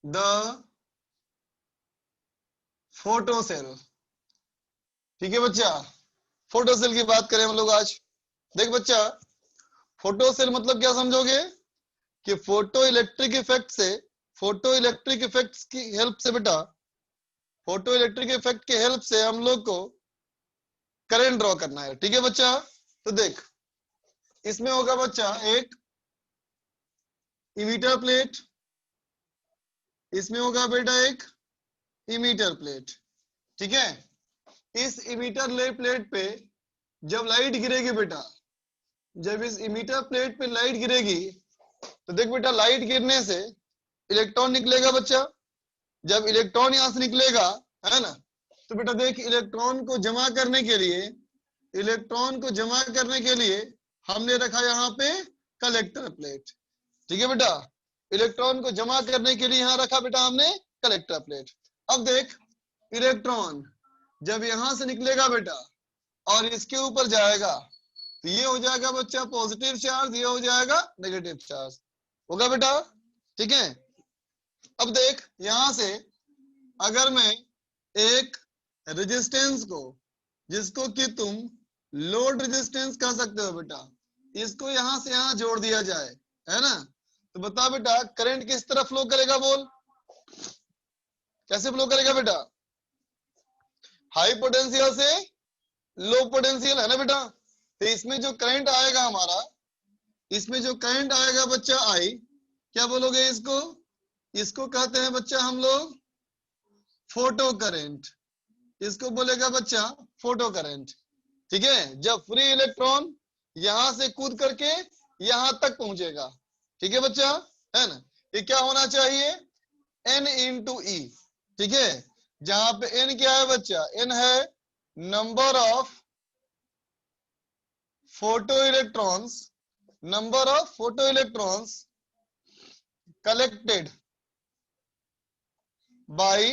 The photocell. ठीक है बच्चा, फोटोसेल की बात करें हम लोग आज। देख बच्चा, फोटोसेल मतलब क्या समझोगे कि फोटो इलेक्ट्रिक इफेक्ट से, फोटो इलेक्ट्रिक इफेक्ट की हेल्प से बेटा, फोटो इलेक्ट्रिक इफेक्ट के हेल्प से हम लोग को करंट ड्रॉ करना है। ठीक है बच्चा, तो देख इसमें होगा बच्चा एक इमीटर प्लेट, इसमें होगा बेटा एक इमीटर प्लेट। ठीक है, इस इमीटर प्लेट पे जब लाइट गिरेगी बेटा, जब इस इमीटर प्लेट पे लाइट गिरेगी तो देख बेटा, लाइट गिरने से इलेक्ट्रॉन निकलेगा बच्चा। जब इलेक्ट्रॉन यहां से निकलेगा, है ना, तो बेटा देख इलेक्ट्रॉन को जमा करने के लिए, इलेक्ट्रॉन को जमा करने के लिए हमने रखा यहाँ पे कलेक्टर प्लेट। ठीक है बेटा, इलेक्ट्रॉन को जमा करने के लिए यहाँ रखा बेटा हमने कलेक्टर प्लेट। अब देख इलेक्ट्रॉन जब यहां से निकलेगा बेटा और इसके ऊपर जाएगा तो ये हो जाएगा बच्चा पॉजिटिव चार्ज, ये हो जाएगा नेगेटिव चार्ज, होगा बेटा। ठीक है, अब देख यहां से अगर मैं एक रेजिस्टेंस को, जिसको कि तुम लोड रेजिस्टेंस कह सकते हो बेटा, इसको यहां से यहां जोड़ दिया जाए, है ना, तो बता बेटा करंट किस तरह फ्लो करेगा, बोल कैसे फ्लो करेगा बेटा? हाई पोटेंशियल से लो पोटेंशियल, है ना बेटा। तो इसमें जो करंट आएगा हमारा, इसमें जो करंट आएगा बच्चा आई, क्या बोलोगे इसको? इसको कहते हैं बच्चा हम लोग फोटो करंट, इसको बोलेगा बच्चा फोटो करंट। ठीक है, जब फ्री इलेक्ट्रॉन यहां से कूद करके यहां तक पहुंचेगा। ठीक है बच्चा, है ना, ये क्या होना चाहिए? N इंटू ई। ठीक है, जहां पे N क्या है बच्चा? N है number of photo electrons, number of photo electrons collected by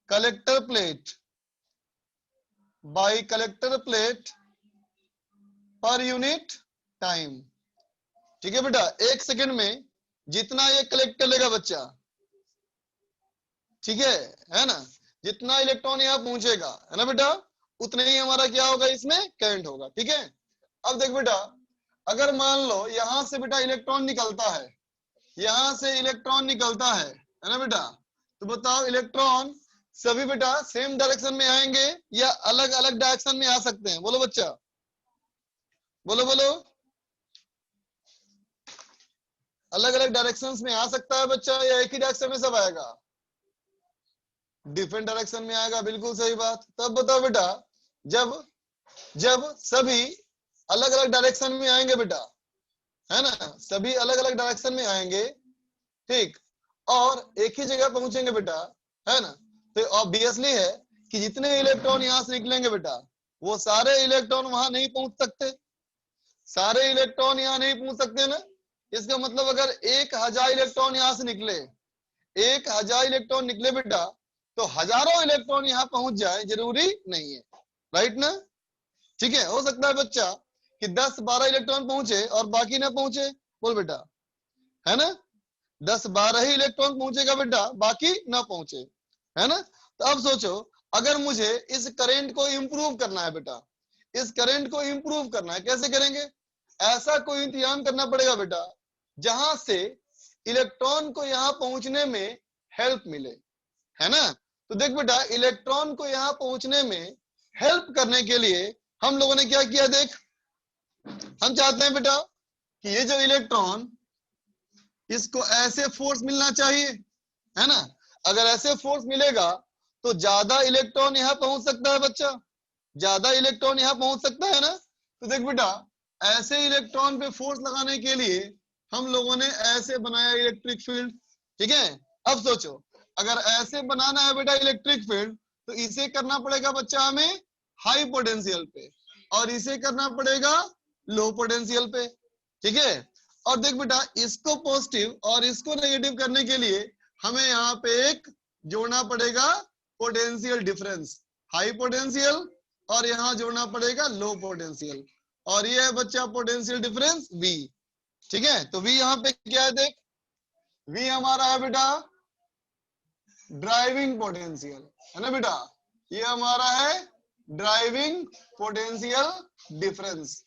collector plate, by collector plate per unit time. ठीक है बेटा, एक सेकंड में जितना ये कलेक्ट कर लेगा बच्चा, ठीक है ना, जितना इलेक्ट्रॉन यहाँ पहुंचेगा, है ना बेटा, उतने ही हमारा क्या होगा, इसमें करंट होगा। ठीक है, अब देख बेटा, अगर मान लो यहां से बेटा इलेक्ट्रॉन निकलता है, यहां से इलेक्ट्रॉन निकलता है ना बेटा, तो बताओ इलेक्ट्रॉन सभी बेटा सेम डायरेक्शन में आएंगे या अलग अलग डायरेक्शन में आ सकते हैं? बोलो बच्चा, बोलो बोलो, अलग अलग डायरेक्शंस में आ सकता है बच्चा या एक ही डायरेक्शन में सब आएगा? डिफरेंट डायरेक्शन में आएगा, बिल्कुल सही बात। तब बताओ बेटा, जब जब सभी अलग अलग डायरेक्शन में आएंगे बेटा, है ना, सभी अलग अलग डायरेक्शन में आएंगे, ठीक, और एक ही जगह पहुंचेंगे बेटा, है ना, तो ऑब्वियसली है कि जितने इलेक्ट्रॉन यहां से निकलेंगे बेटा, वो सारे इलेक्ट्रॉन वहां नहीं पहुंच सकते, सारे इलेक्ट्रॉन यहां नहीं पहुंच सकते ना। इसका मतलब अगर 1000 इलेक्ट्रॉन यहां से निकले, 1000 इलेक्ट्रॉन निकले बेटा, तो हजारों इलेक्ट्रॉन यहां पहुंच जाए जरूरी नहीं है, राइट ना। ठीक है, हो सकता है बच्चा कि 10-12 इलेक्ट्रॉन पहुंचे और बाकी ना पहुंचे, बोल बेटा, है ना, 10-12 ही इलेक्ट्रॉन पहुंचेगा बेटा, बाकी ना पहुंचे, है ना। तो अब सोचो, अगर मुझे इस करंट को इंप्रूव करना है बेटा, इस करंट को इंप्रूव करना है, कैसे करेंगे? ऐसा कोई इंतजाम करना पड़ेगा बेटा जहां से इलेक्ट्रॉन को यहां पहुंचने में हेल्प मिले, है ना। तो देख बेटा, इलेक्ट्रॉन को यहां पहुंचने में हेल्प करने के लिए हम लोगों ने क्या किया, देख हम चाहते हैं बेटा कि ये जो इलेक्ट्रॉन, इसको ऐसे फोर्स मिलना चाहिए, है ना। अगर ऐसे फोर्स मिलेगा तो ज्यादा इलेक्ट्रॉन यहां पहुंच सकता है बच्चा, ज्यादा इलेक्ट्रॉन यहां पहुंच सकता है ना। तो देख बेटा, ऐसे इलेक्ट्रॉन पे फोर्स लगाने के लिए हम लोगों ने ऐसे बनाया इलेक्ट्रिक फील्ड। ठीक है, अब सोचो, अगर ऐसे बनाना है बेटा इलेक्ट्रिक फील्ड, तो इसे करना पड़ेगा बच्चा हमें हाई पोटेंशियल पे, और इसे करना पड़ेगा लो पोटेंशियल पे। ठीक है, और देख बेटा, इसको पॉजिटिव और इसको नेगेटिव करने के लिए हमें यहाँ पे एक जोड़ना पड़ेगा पोटेंशियल डिफरेंस, हाई पोटेंशियल, और यहाँ जोड़ना पड़ेगा लो पोटेंशियल, और ये है बच्चा पोटेंशियल डिफरेंस V। ठीक है, तो V यहाँ पे क्या है, देख V हमारा है बेटा ड्राइविंग पोटेंशियल, है ना बेटा, ये हमारा है ड्राइविंग पोटेंशियल डिफरेंस।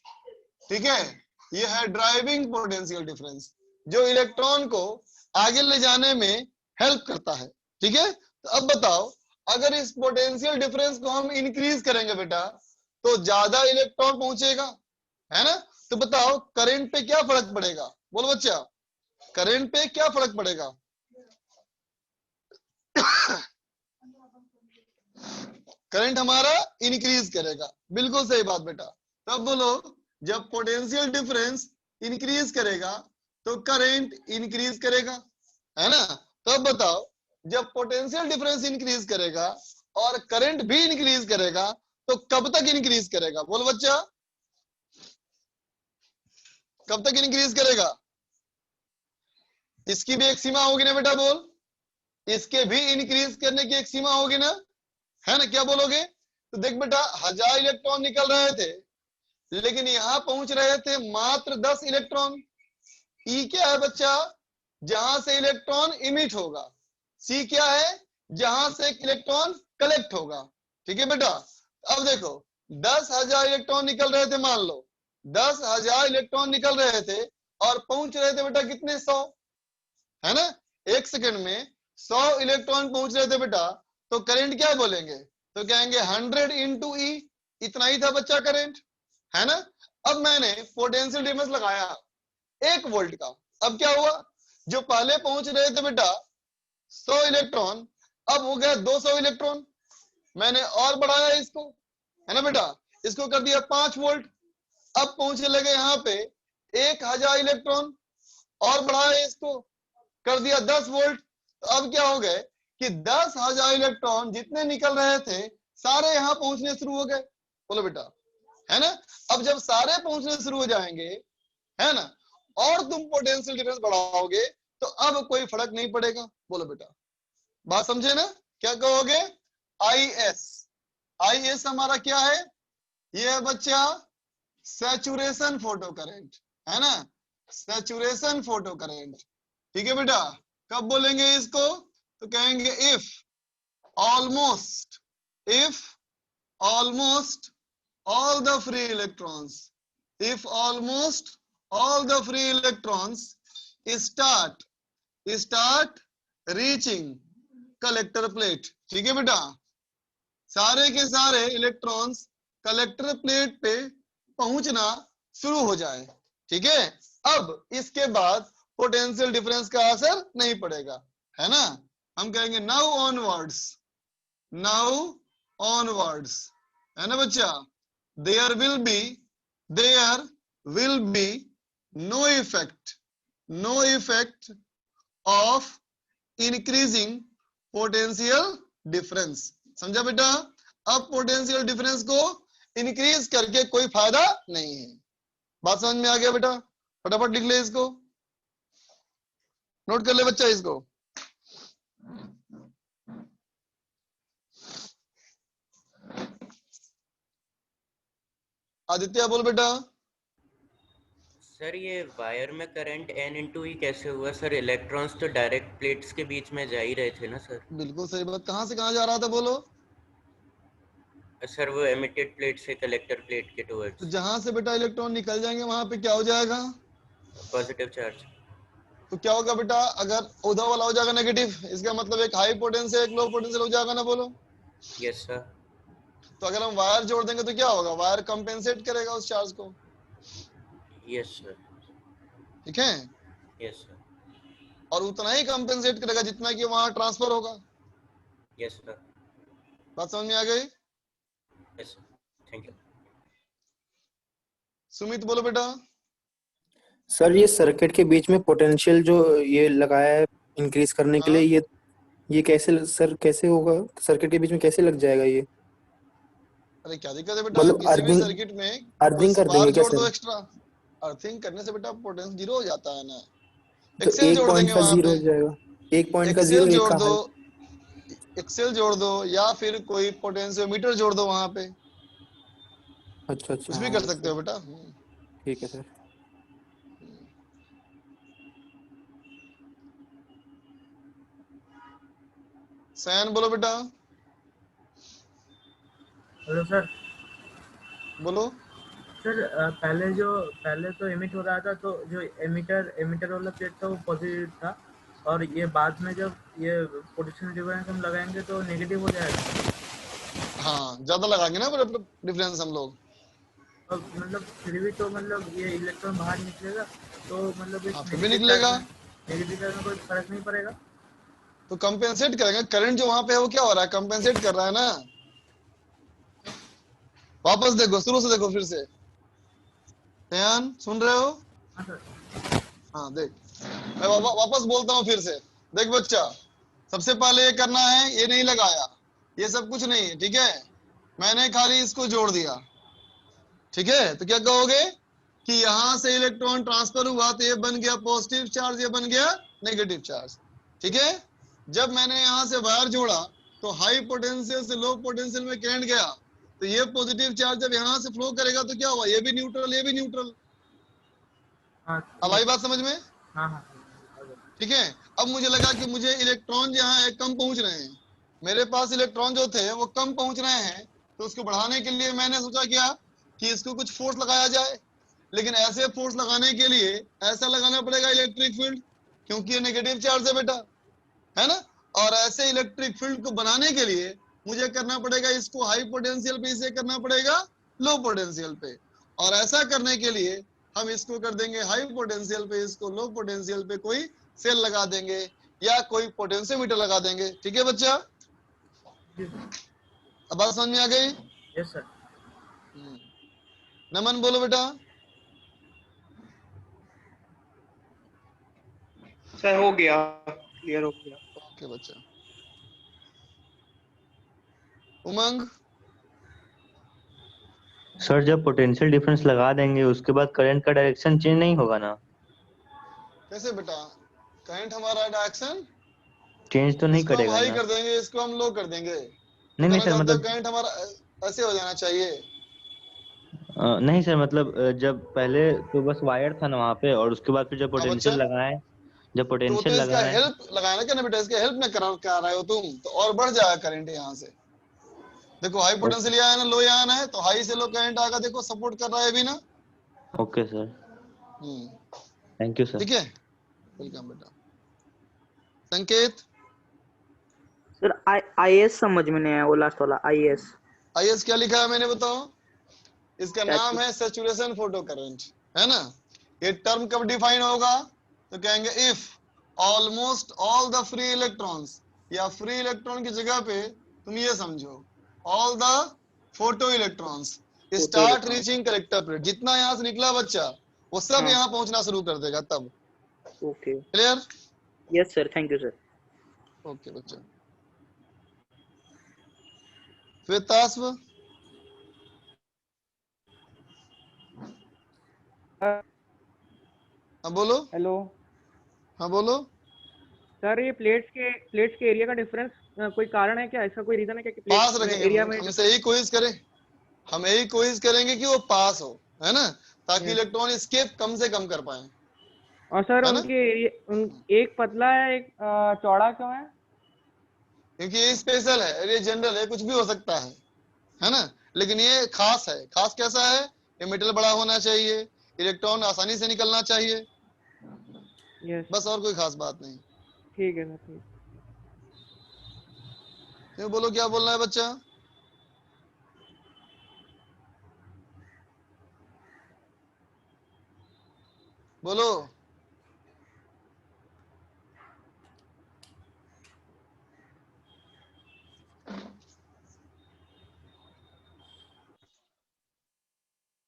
ठीक है, ये है ड्राइविंग पोटेंशियल डिफरेंस, जो इलेक्ट्रॉन को आगे ले जाने में हेल्प करता है। ठीक है, तो अब बताओ, अगर इस पोटेंशियल डिफरेंस को हम इंक्रीज करेंगे बेटा, तो ज्यादा इलेक्ट्रॉन पहुंचेगा, है ना। तो बताओ करंट पे क्या फर्क पड़ेगा, बोलो बच्चा, करंट पे क्या फर्क पड़ेगा? करंट हमारा इंक्रीज करेगा, बिल्कुल सही बात बेटा। तब बोलो, जब पोटेंशियल डिफरेंस इंक्रीज करेगा तो करंट इंक्रीज करेगा, है ना। तब बताओ, जब पोटेंशियल डिफरेंस इंक्रीज करेगा और करंट भी इंक्रीज करेगा तो कब तक इंक्रीज करेगा, बोल बच्चा, कब तक इंक्रीज करेगा? इसकी भी एक सीमा होगी ना बेटा, बोल, इसके भी इंक्रीज करने की एक सीमा होगी ना, है ना, क्या बोलोगे? तो देख बेटा, 1000 इलेक्ट्रॉन निकल रहे थे, लेकिन यहां पहुंच रहे थे मात्र 10 इलेक्ट्रॉन। ई क्या है बच्चा? जहां से इलेक्ट्रॉन इमिट होगा। सी क्या है? जहां से इलेक्ट्रॉन कलेक्ट होगा। ठीक है बेटा, अब देखो, 10,000 इलेक्ट्रॉन निकल रहे थे, मान लो 10,000 इलेक्ट्रॉन निकल रहे थे और पहुंच रहे थे बेटा कितने, 100, है ना। एक सेकंड में 100 इलेक्ट्रॉन पहुंच रहे थे बेटा, तो करंट क्या बोलेंगे? तो कहेंगे 100 इंटू ई, इतना ही था बच्चा करंट, है ना। अब मैंने पोटेंशियल डिफरेंस लगाया 1 वोल्ट का, अब क्या हुआ? जो पहले पहुंच रहे थे बेटा 100 इलेक्ट्रॉन, अब हो गया 200 इलेक्ट्रॉन, मैंने और बढ़ाया इसको, है ना बेटा, इसको कर दिया 5 वोल्ट, अब पहुंचने लगे यहाँ पे 1000 इलेक्ट्रॉन, और बढ़ाया इसको, कर दिया 10 वोल्ट। तो अब क्या हो गए कि 10,000 इलेक्ट्रॉन जितने निकल रहे थे सारे यहाँ पहुंचने शुरू हो गए, बोलो बेटा, है ना। अब जब सारे पहुंचने शुरू हो जाएंगे, है ना, और तुम पोटेंशियल डिफरेंस बढ़ाओगे तो अब कोई फर्क नहीं पड़ेगा, बोलो बेटा, बात समझे ना? क्या कहोगे? आई एस, आई एस हमारा क्या है? ये है बच्चा सैचुरेशन फोटो करंट, है ना, सैचुरेशन फोटो करंट। ठीक है बेटा, कब बोलेंगे इसको? तो कहेंगे if almost, if almost all the free electrons, if almost all the free electrons start reaching collector plate। ठीक है बेटा, सारे के सारे इलेक्ट्रॉन्स कलेक्टर प्लेट पे पहुंचना शुरू हो जाए। ठीक है, अब इसके बाद पोटेंशियल डिफरेंस का असर नहीं पड़ेगा, है ना। हम कहेंगे नाउ ऑनवर्ड्स, नाउ ऑनवर्ड्स, है ना बच्चा, there will be no effect of increasing potential difference। समझा बेटा? अब पोटेंशियल डिफरेंस को इंक्रीज करके कोई फायदा नहीं है। बात समझ में आ गया बेटा? फटाफट लिख ले इसको, नोट कर ले बच्चा इसको। आदित्य बोल बेटा। सर ये वायर में करंट n इंटू ई कैसे हुआ सर? इलेक्ट्रॉन्स तो डायरेक्ट प्लेट्स के बीच में जा ही रहे थे ना सर। बिल्कुल सही बात, कहां से कहां जा रहा था बोलो? सर वो एमिटेड प्लेट से कलेक्टर प्लेट के तो टुवर्ड्स जहां से बेटा इलेक्ट्रॉन निकल जाएंगे वहां पे क्या हो जाएगा? Positive charge. तो क्या होगा बेटा, अगर उधर वाला हो जाएगा नेगेटिव, इसका मतलब एक हाई पोटेंशियल एक लो पोटेंशियल हो जाएगा ना, बोलो। Yes sir. तो अगर हम वायर जोड़ देंगे तो क्या होगा? वायर कंपेंसेट करेगा उस चार्ज को। Yes sir. ठीक है, यस सर। और उतना ही कंपेंसेट करेगा जितना कि वहां ट्रांसफर होगा। Yes sir. बात समझ में आ गई? Yes sir, thank you. Sumit बोलो बेटा। सर ये सर्किट के बीच में पोटेंशियल जो ये लगाया है इंक्रीज करने के लिए, हाँ, ये कैसे सर, कैसे होगा? सर्किट के बीच में कैसे लग जाएगा ये? अरे क्या दिक्कत है बेटा, मतलब किसी भी अर्थिंग सर्किट में कोई अर्थिंग कर देंगे स्पार्क क्या जोड़ दो सर? एक्स्ट्रा। अर्थिंग करने से बेटा पोटेंशियल जीरो हो जाता है ना। तो एक्सेल एक जोड़ पॉइंट देंगे का वहां जीरो पे, हो जाएगा, एक पॉइंट का जीरो, एक्सेल एक जोड़ का दो, हाई। एक्सेल जोड़ दो, या फिर कोई पोटेंशियोमीटर जोड़ दो वहां पे, अच्छा अच्छा, कुछ भी हाँ कर सकते सर, हो बेटा। ठीक है सर। सैन बोलो बेटा, हेलो सर। बोलो। सर पहले तो एमिट हो रहा था, तो जो एमिटर वाला प्लेट था वो पॉजिटिव था, और ये बाद में जब ये पोटेंशियल डिफरेंस हम लगाएंगे तो नेगेटिव हो जाएगा। हाँ, ज्यादा लगाएंगे ना डिफरेंस हम लोग। और मतलब फिर भी तो मतलब ये इलेक्ट्रॉन बाहर निकलेगा, तो मतलब हाँ, इस फिर भी निकलेगा। नेगेटिव चार्ज में कोई फर्क नहीं पड़ेगा। तो कंपेंसेट करेंगे, करंट जो वहां पे है वो क्या हो रहा है, कंपेंसेट कर रहा है ना। वापस देखो, शुरू से देखो फिर से। ध्यान, सुन रहे हो? हाँ सर। हाँ देख, मैं वापस बोलता हूँ फिर से। देख बच्चा, सबसे पहले ये करना है, ये नहीं लगाया, ये सब कुछ नहीं है, ठीक है। मैंने खाली इसको जोड़ दिया, ठीक है। तो क्या कहोगे कि यहां से इलेक्ट्रॉन ट्रांसफर हुआ तो ये बन गया पॉजिटिव चार्ज, ये बन गया नेगेटिव चार्ज, ठीक है। जब मैंने यहां से वायर जोड़ा तो हाई पोटेंशियल से लो पोटेंशियल में करंट गया, तो ये पॉजिटिव चार्ज जब यहां से फ्लो करेगा तो क्या हुआ, ये भी न्यूट्रल, ये भी न्यूट्रल। हाँ अब आई बात समझ में? हाँ हाँ। ठीक है। अब मुझे लगा कि मुझे इलेक्ट्रॉन जहाँ है कम पहुंच रहे हैं, मेरे पास इलेक्ट्रॉन जो थे वो कम पहुंच रहे हैं, तो उसको बढ़ाने के लिए मैंने सोचा क्या कि इसको कुछ फोर्स लगाया जाए। लेकिन ऐसे फोर्स लगाने के लिए ऐसा लगाना पड़ेगा इलेक्ट्रिक फील्ड, क्योंकि ये नेगेटिव चार्ज है बेटा, है ना। और ऐसे इलेक्ट्रिक फील्ड को बनाने के लिए मुझे करना पड़ेगा, इसको हाई पोटेंशियल पे इसे करना पड़ेगा लो पोटेंशियल पे। और ऐसा करने के लिए हम इसको कर देंगे हाई पोटेंशियल पे, इसको लो पोटेंशियल पे कोई सेल लगा देंगे या कोई पोटेंशियोमीटर लगा देंगे, ठीक है बच्चा। अब बात समझ में आ गई? Yes sir. नमन बोलो बेटा। सर हो गया, क्लियर हो गया। ओके बच्चा। उमंग। सर जब पोटेंशियल डिफरेंस लगा देंगे उसके बाद करंट का डायरेक्शन चेंज नहीं होगा ना? कैसे बेटा, करंट हमारा डायरेक्शन चेंज तो नहीं इसको हम करेगा हाई ना? कर देंगे, इसको हम लो कर देंगे। तो नहीं नहीं कहना सर, चाहते हो मतलब करंट हमारा ऐसे हो जाना चाहिए? नहीं सर, मतलब जब पहले तो बस वायर था ना वहाँ पे, और उसके बाद फिर जब हाँ बच्चा, पोटेंशियल लगाए, जब तो वो तो पोटेंशियल इसका लगाए। हेल्प लगाना क्या ना बेटा, इसका हेल्प में करा रहे हो तुम, तो और बढ़ जाएगा करंट यहाँ से। देखो हाई पोटेंशियल यहाँ है ना, लो यहाँ है, तो हाई से लो करंट आएगा, देखो सपोर्ट कर रहा है भी ना। Okay sir, thank you sir. ठीक है, वेलकम बेटा। संकेत। सर आईएएस समझ में नहीं आया, वो लास्ट वाला आईएएस। आईएस क्या लिखा है मैंने बताओ? इसका नाम है सैचुरेशन फोटो करंट, है ना। ये टर्म कब डिफाइन होगा, तो कहेंगे if almost all the free electrons, या फ्री इलेक्ट्रॉन की जगह पे तुम ये समझो all the photo electrons start reaching collector plate. जितना यहाँ से निकला बच्चा वो सब हाँ। यहाँ पहुंचना शुरू कर देगा तब। Okay, clear? Yes sir, thank you sir. Okay बच्चा। श्वेताश्व। हाँ बोलो। हेलो हाँ बोलो। सर, ये प्लेट्स के एरिया का डिफरेंस कोई कारण है क्या? ऐसा कोई रीजन है क्या कि पास प्लेट्स में रखेंगे, एरिया में हमसे यही कोशिश करें, हम यही कोशिश करेंगे कि वो पास हो, है ना, ताकि इलेक्ट्रॉन एस्केप कम से कम कर पाए। और सर है ना? उनके एक पतला है, एक चौड़ा क्यों है? क्योंकि ये स्पेशल है, ये जनरल है, कुछ भी हो सकता है ना। लेकिन ये खास है। खास कैसा है, ये मेटल बड़ा होना चाहिए, इलेक्ट्रॉन आसानी से निकलना चाहिए, यस, बस, और कोई खास बात नहीं। ठीक है सर, ठीक। ये बोलो क्या बोलना है बच्चा? बोलो।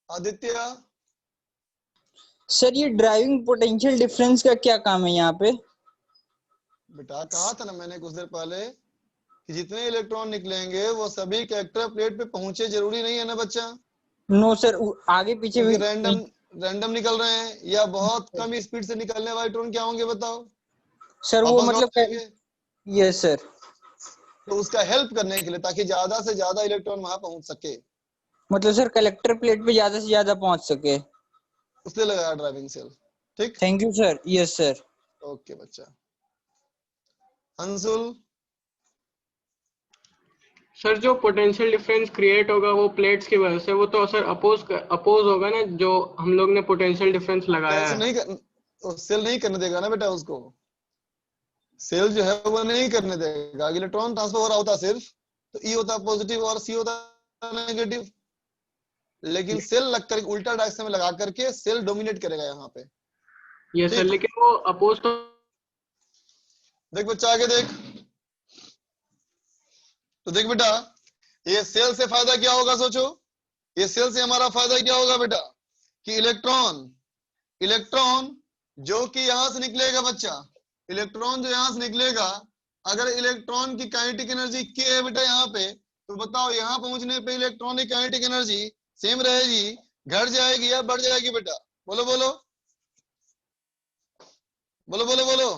आदित्य। सर ये ड्राइविंग पोटेंशियल डिफरेंस का क्या काम है यहाँ पे? बेटा कहा था ना मैंने कुछ देर पहले कि जितने इलेक्ट्रॉन निकलेंगे वो सभी कलेक्टर प्लेट पे पहुंचे जरूरी नहीं है ना बच्चा। नो सर, आगे पीछे भी रैंडम निकल रहे हैं, या बहुत कम स्पीड से निकलने वाले इलेक्ट्रॉन क्या होंगे बताओ? सर वो आपस मतलब जाएंगे। Yes sir. तो उसका हेल्प करने के लिए, ताकि ज्यादा से ज्यादा इलेक्ट्रॉन वहां पहुंच सके, मतलब सर कलेक्टर प्लेट पे ज्यादा से ज्यादा पहुंच सके, उसलिए लगाया ड्राइविंग सेल। ठीक, thank you sir. Yes sir. Okay बच्चा। अंशुल। सर जो पोटेंशियल डिफरेंस क्रिएट होगा वो प्लेट्स की वजह से, वो तो सर अपोज होगा ना, जो हम लोग ने पोटेंशियल डिफरेंस लगाया ऐसे है। नहीं कर, सेल नहीं करने देगा ना बेटा उसको, सेल जो है वो नहीं करने देगा। इलेक्ट्रॉन ट्रांसफर हो रहा होता सिर्फ तो ई होता पॉजिटिव और सी होता नेगेटिव, लेकिन सेल लग कर उल्टा डायरेक्शन में लगा करके सेल डोमिनेट करेगा यहाँ पे। ये सर, ठीक। लेकिन वो अपोज तो देख बच्चा आगे देख, तो देख बेटा ये सेल से फायदा क्या होगा सोचो, ये सेल से हमारा फायदा क्या होगा बेटा कि इलेक्ट्रॉन जो कि यहां से निकलेगा बच्चा, इलेक्ट्रॉन जो यहां से निकलेगा, अगर इलेक्ट्रॉन की काइनेटिक एनर्जी के है बेटा यहाँ पे, तो बताओ यहाँ पहुंचने पे इलेक्ट्रॉन की काइनेटिक एनर्जी सेम रहेगी, घट जाएगी या बढ़ जाएगी बेटा? बोलो बोलो बोलो बोलो बोलो।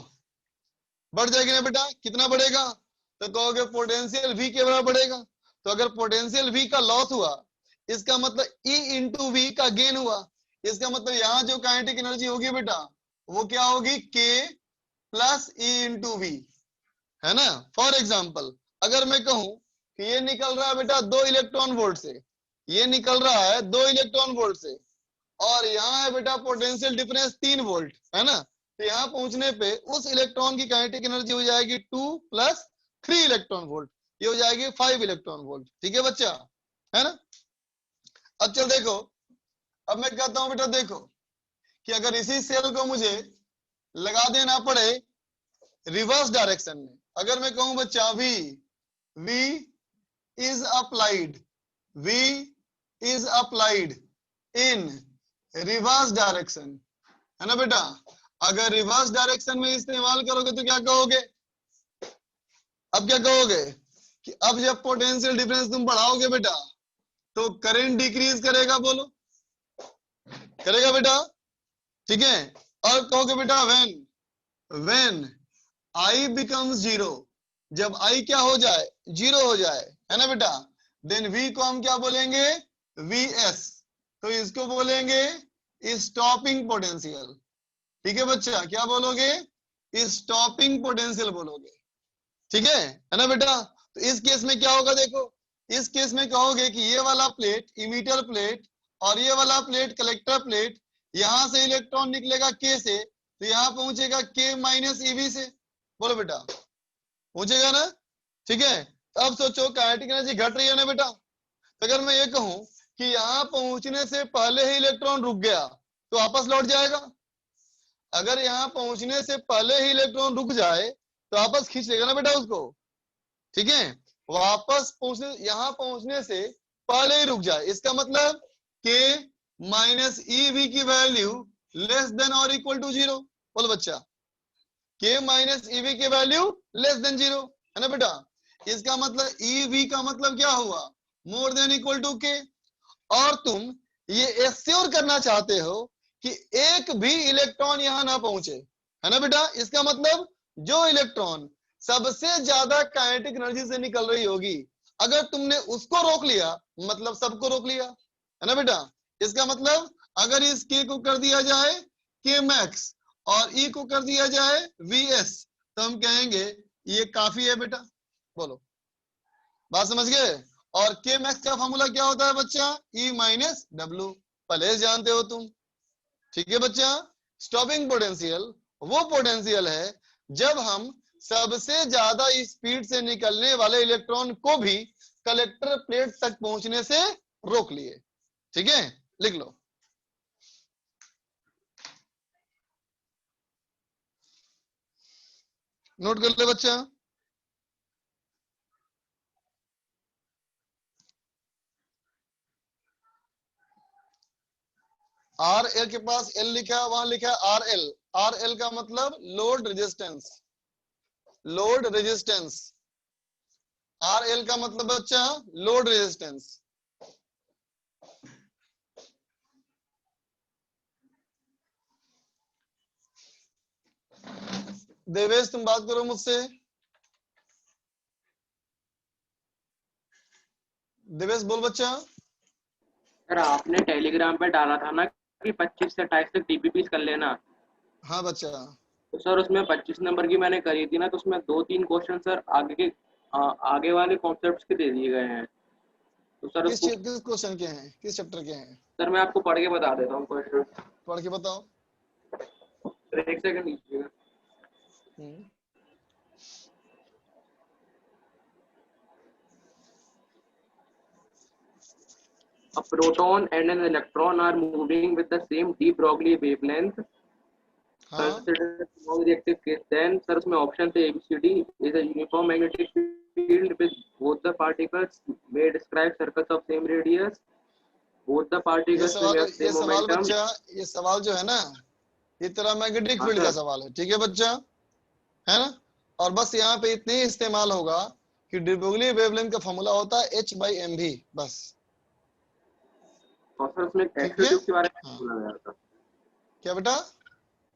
बढ़ जाएगी ना बेटा, कितना बढ़ेगा? तो कहोगे पोटेंशियल V के बराबर बढ़ेगा। तो अगर पोटेंशियल V का लॉस हुआ, इसका मतलब E इंटू वी का गेन हुआ, इसका मतलब यहाँ जो काइनेटिक एनर्जी होगी बेटा वो क्या होगी, K plus E into V, है ना। फॉर एग्जाम्पल अगर मैं कहूं कि ये निकल रहा है बेटा 2 इलेक्ट्रॉन वोल्ट से, ये निकल रहा है 2 इलेक्ट्रॉन वोल्ट से, और यहाँ है बेटा पोटेंशियल डिफरेंस 3 वोल्ट, है ना। तो यहाँ पहुंचने पे उस इलेक्ट्रॉन की काइनेटिक एनर्जी हो जाएगी 2 प्लस 3 इलेक्ट्रॉन वोल्ट, ये हो जाएगी 5 इलेक्ट्रॉन वोल्ट। ठीक है बच्चा, है ना। अब चल देखो, अब मैं कहता हूं बेटा देखो कि अगर इसी सेल को मुझे लगा देना पड़े रिवर्स डायरेक्शन में, अगर मैं कहूं बच्चा V is applied in reverse direction, है ना बेटा। अगर रिवर्स डायरेक्शन में इस्तेमाल करोगे तो क्या कहोगे, अब क्या कहोगे कि अब जब पोटेंशियल डिफरेंस तुम बढ़ाओगे बेटा तो करंट डिक्रीज करेगा, बोलो करेगा बेटा, ठीक है। और कहोगे बेटा व्हेन I becomes 0, जब I क्या हो जाए, 0 हो जाए, है ना बेटा, देन V को हम क्या बोलेंगे, Vs, तो इसको बोलेंगे स्टॉपिंग पोटेंशियल। ठीक है बच्चा, क्या बोलोगे, स्टॉपिंग पोटेंशियल बोलोगे, ठीक है ना बेटा। तो इस केस में क्या होगा देखो, इस केस में कहोगे कि ये वाला प्लेट इमीटर प्लेट और ये वाला प्लेट कलेक्टर प्लेट, यहां से इलेक्ट्रॉन निकलेगा K से, तो यहाँ पहुंचेगा K माइनस EV से, बोलो बेटा पहुंचेगा ना, ठीक है। अब सोचो काइनेटिक एनर्जी घट रही है ना बेटा, तो अगर मैं ये कहूं कि यहाँ पहुंचने से पहले ही इलेक्ट्रॉन रुक गया तो वापस लौट जाएगा। अगर यहाँ पहुंचने से पहले ही इलेक्ट्रॉन रुक जाए तो वापस खींच लेगा ना बेटा उसको, ठीक है। वापस पहुंचने, यहाँ पहुंचने से पहले ही रुक जाए, इसका मतलब K माइनस EV की वैल्यू लेस देन और इक्वल टू 0, बोलो बच्चा K माइनस EV की वैल्यू लेस देन 0, है ना बेटा। इसका मतलब EV का मतलब क्या हुआ, more than equal to K। और तुम ये एश्योर करना चाहते हो कि एक भी इलेक्ट्रॉन यहां ना पहुंचे, है ना बेटा। इसका मतलब जो इलेक्ट्रॉन सबसे ज्यादा काइनेटिक एनर्जी से निकल रही होगी, अगर तुमने उसको रोक लिया मतलब सबको रोक लिया, है ना बेटा। इसका मतलब अगर इस K को कर दिया जाए K मैक्स और E को कर दिया जाए Vs, तो हम कहेंगे ये काफी है बेटा, बोलो बात समझ गए। और K मैक्स का फॉर्मूला क्या होता है बच्चा, E माइनस W, पहले से जानते हो तुम, ठीक है बच्चा। स्टॉपिंग पोटेंशियल वो पोटेंशियल है जब हम सबसे ज्यादा स्पीड से निकलने वाले इलेक्ट्रॉन को भी कलेक्टर प्लेट तक पहुंचने से रोक लिए, ठीक है। लिख लो, नोट कर ले बच्चा। RL के पास L लिखा है, वहां लिखा है RL, RL का मतलब load resistance, load resistance, RL का मतलब बच्चा लोड रेजिस्टेंस। देवेश तुम बात करो मुझसे, देवेश बोल बच्चा। सर आपने टेलीग्राम पे डाला था ना कि 25 से 28 तक DPPs कर लेना, हाँ बच्चा, तो सर उसमें 25 नंबर की मैंने करी थी ना, तो उसमें 2-3 क्वेश्चन सर आगे के आगे वाले कॉन्सेप्ट्स के दे दिए गए हैं, तो सर किस क्वेश्चन के हैं, किस चैप्टर के हैं? सर मैं आपको पढ़ के बता देता हूँ क्वेश्चन। पढ़ के बताओ। सर एक सेकंड लीजिएगा। A proton and an electron are moving with the same de Broglie wavelength. हाँ Consider small reactive case. Then sir उसमें option थे ABCD is a uniform magnetic field with both the particles may describe circles of same radius. Both the ये particles will have सवाल same momentum. बच्चा, ये सवाल जो है ना, ये तेरा मैग्नेटिक हाँ फील्ड का सर। सवाल है, ठीक है बच्चा, है ना? और बस यहाँ पे इतने ही इस्तेमाल होगा कि de Broglie वेवलेंथ का फॉर्मूला होता है h/mv, बस। और सर उसमें ठीक एक्सियल है? ट्यूब के बारे में हाँ। बोला गया था। क्या बेटा?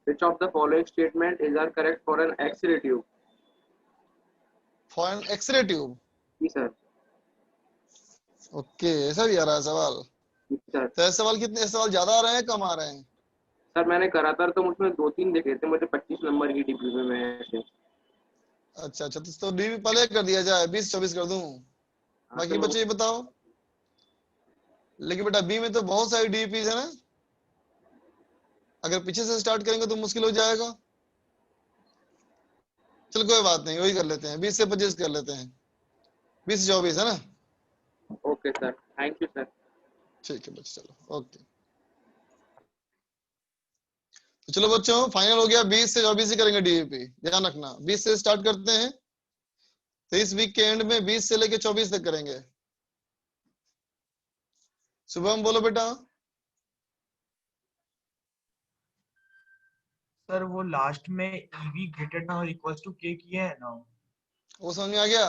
Which of the following statement is are correct for an X-ray tube? For an X-ray tube. जी सर। ओके, ऐसा भी आ रहा है सवाल। जी सर। तो ऐसे सवाल कितने, सवाल ज्यादा आ रहे हैं कम आ रहे हैं? सर मैंने करा था तो मुझमें 2-3 दिखे थे, मुझे 25 नंबर की डीपी में मैं ऐसे। अच्छा, तो डी पहले कर दिया जाए, 20-24 कर दूं। बाकी बच्चे ये बताओ। लेकिन बेटा बी में तो बहुत सारी डीपीज है ना, अगर पीछे से स्टार्ट करेंगे तो मुश्किल हो जाएगा। चल कोई बात नहीं, वही कर लेते हैं, 20 से 25 कर लेते हैं, 20 से 24 है ना? Okay sir, thank you sir. ठीक है बच्चे, चलो ओके। तो चलो बच्चों, फाइनल हो गया, 20 से 24 ही करेंगे डीईपी, ध्यान रखना। 20 से स्टार्ट करते हैं, तो इस वीक के एंड में 20 से लेके 24 तक करेंगे। शुभम बोलो बेटा। सर वो लास्ट में EV ग्रेटर देन और इक्वल्स टू K किए है ना, वो समझ में आ गया?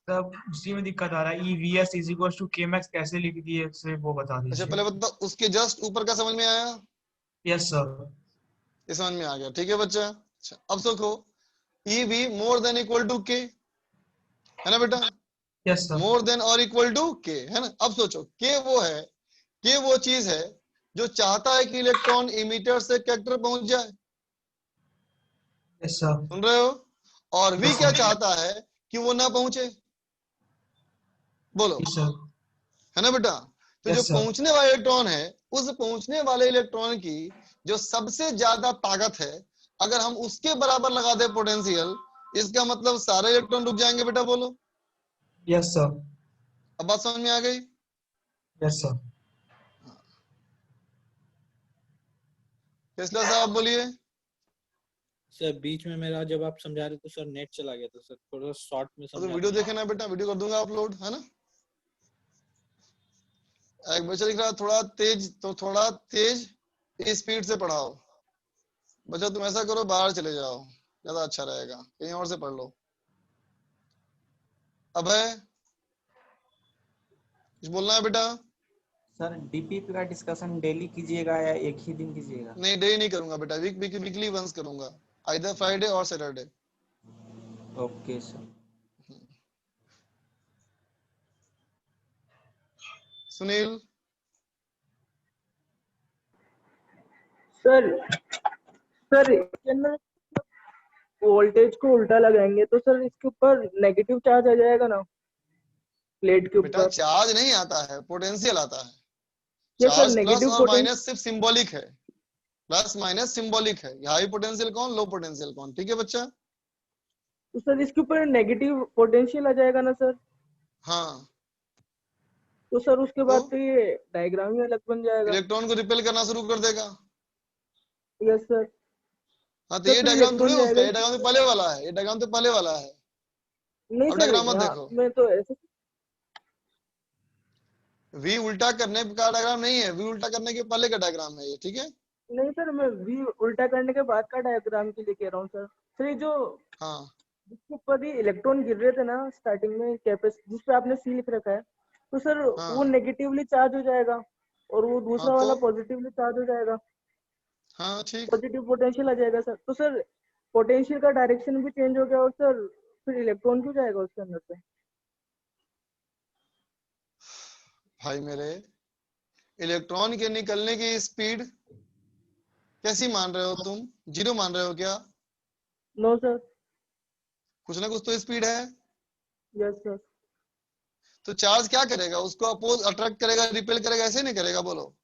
तब उसी में दिक्कत आ रहा है। EVS is equals to Kmax कैसे लिख दिए, से वो बता अच्छा दीजिए। पहले बताओ, उसके जस्ट ऊपर का समझ में आया? Yes sir. ये समझ में आ गया, ठीक है बच्चा। अच्छा अब देखो, EV more than equal to K, है ना बेटा? Yes sir. मोर देन और इक्वल टू K, है ना? अब सोचो, K वो है, K वो चीज है जो चाहता है कि इलेक्ट्रॉन इमीटर से कलेक्टर पहुंच जाए। Yes sir. सुन रहे हो? और V क्या चाहता है कि वो ना पहुंचे। बोलो, यस सर। है ना बेटा? तो जो Yes, sir. पहुंचने वाले इलेक्ट्रॉन है, उस पहुंचने वाले इलेक्ट्रॉन की जो सबसे ज्यादा ताकत है, अगर हम उसके बराबर लगा दे पोटेंशियल, इसका मतलब सारे इलेक्ट्रॉन रुक जाएंगे बेटा। बोलो, यस सर। अब बात समझ में आ गई? Yes sir. फैसला साहब बोलिए। सर बीच में मेरा जब आप समझा रहे तो सर नेट चला गया था सर, थोड़ा शॉर्ट में तो समझा वीडियो देखे ना बेटा, वीडियो कर दूंगा अपलोड, है ना? एक बच्चा लिख रहा थोड़ा तेज, तो थोड़ा तेज स्पीड से पढ़ाओ। बच्चा तुम ऐसा करो, बाहर चले जाओ, ज्यादा अच्छा रहेगा, कहीं और से पढ़ लो। अब है कुछ बोलना है बेटा? सर डीपीपी का डिस्कशन डेली कीजिएगा या एक ही दिन कीजिएगा? नहीं, डेली नहीं करूंगा बेटा, वीकली वंस करूंगा, आइदर फ्राइडे और Saturday. Okay sir. Sunil. Sir इसके अंदर वोल्टेज को उल्टा लगाएंगे तो सर इसके ऊपर नेगेटिव चार्ज आ जाएगा ना प्लेट के बेटा ऊपर? चार्ज नहीं आता है, पोटेंशियल आता है। Yes sir, charge plus negative और माइनस सिर्फ सिंबॉलिक है, प्लस माइनस सिंबॉलिक है। हाई पोटेंशियल कौन, लो पोटेंशियल कौन, ठीक है बच्चा? तो सर इसके ऊपर नेगेटिव पोटेंशियल आ जाएगा ना सर? हाँ, तो सर उसके बाद तो ये डायग्राम ही अलग बन जाएगा। इलेक्ट्रॉन को रिपेल करना शुरू कर देगा। Yes sir. हाँ तो ये फिर डायग्राम थोड़ी इलेक्ट्रॉन उसका, ये जाएगा डायग्राम तो पहले वाला है, ये डायग्राम तो पहले वाला है। नहीं अब सर, डायग्राम मत यहाँ देखो, मैं तो ऐसे वी उल्टा करने का डायग्राम नहीं है, वी उल्टा करने के पहले का डायग्राम है ये, ठीक है? नहीं सर, मैं वी उल्टा करने के बाद का डायग्राम के लिए कह रहा हूँ सर। सर ये जो हाँ जिसके ऊपर ही इलेक्ट्रॉन गिर रहे थे ना स्टार्टिंग में, कैपेसिटी जिस पे आपने सी लिख रखा है, तो सर हाँ वो नेगेटिवली चार्ज हो जाएगा और वो हाँ दूसरा वाला पॉजिटिवली चार्ज हो जाएगा, हाँ ठीक। पॉजिटिव पोटेंशियल आ जाएगा सर। तो सर पोटेंशियल का डायरेक्शन भी चेंज हो गया और सर फिर इलेक्ट्रॉन क्यों जाएगा उसके अंदर से? भाई मेरे, इलेक्ट्रॉन के निकलने की स्पीड कैसी मान रहे हो तुम? 0 मान रहे हो क्या? No sir. कुछ ना कुछ तो स्पीड है। Yes sir. तो चार्ज क्या करेगा, उसको अपोज अट्रैक्ट करेगा, रिपेल करेगा, ऐसे नहीं करेगा? बोलो,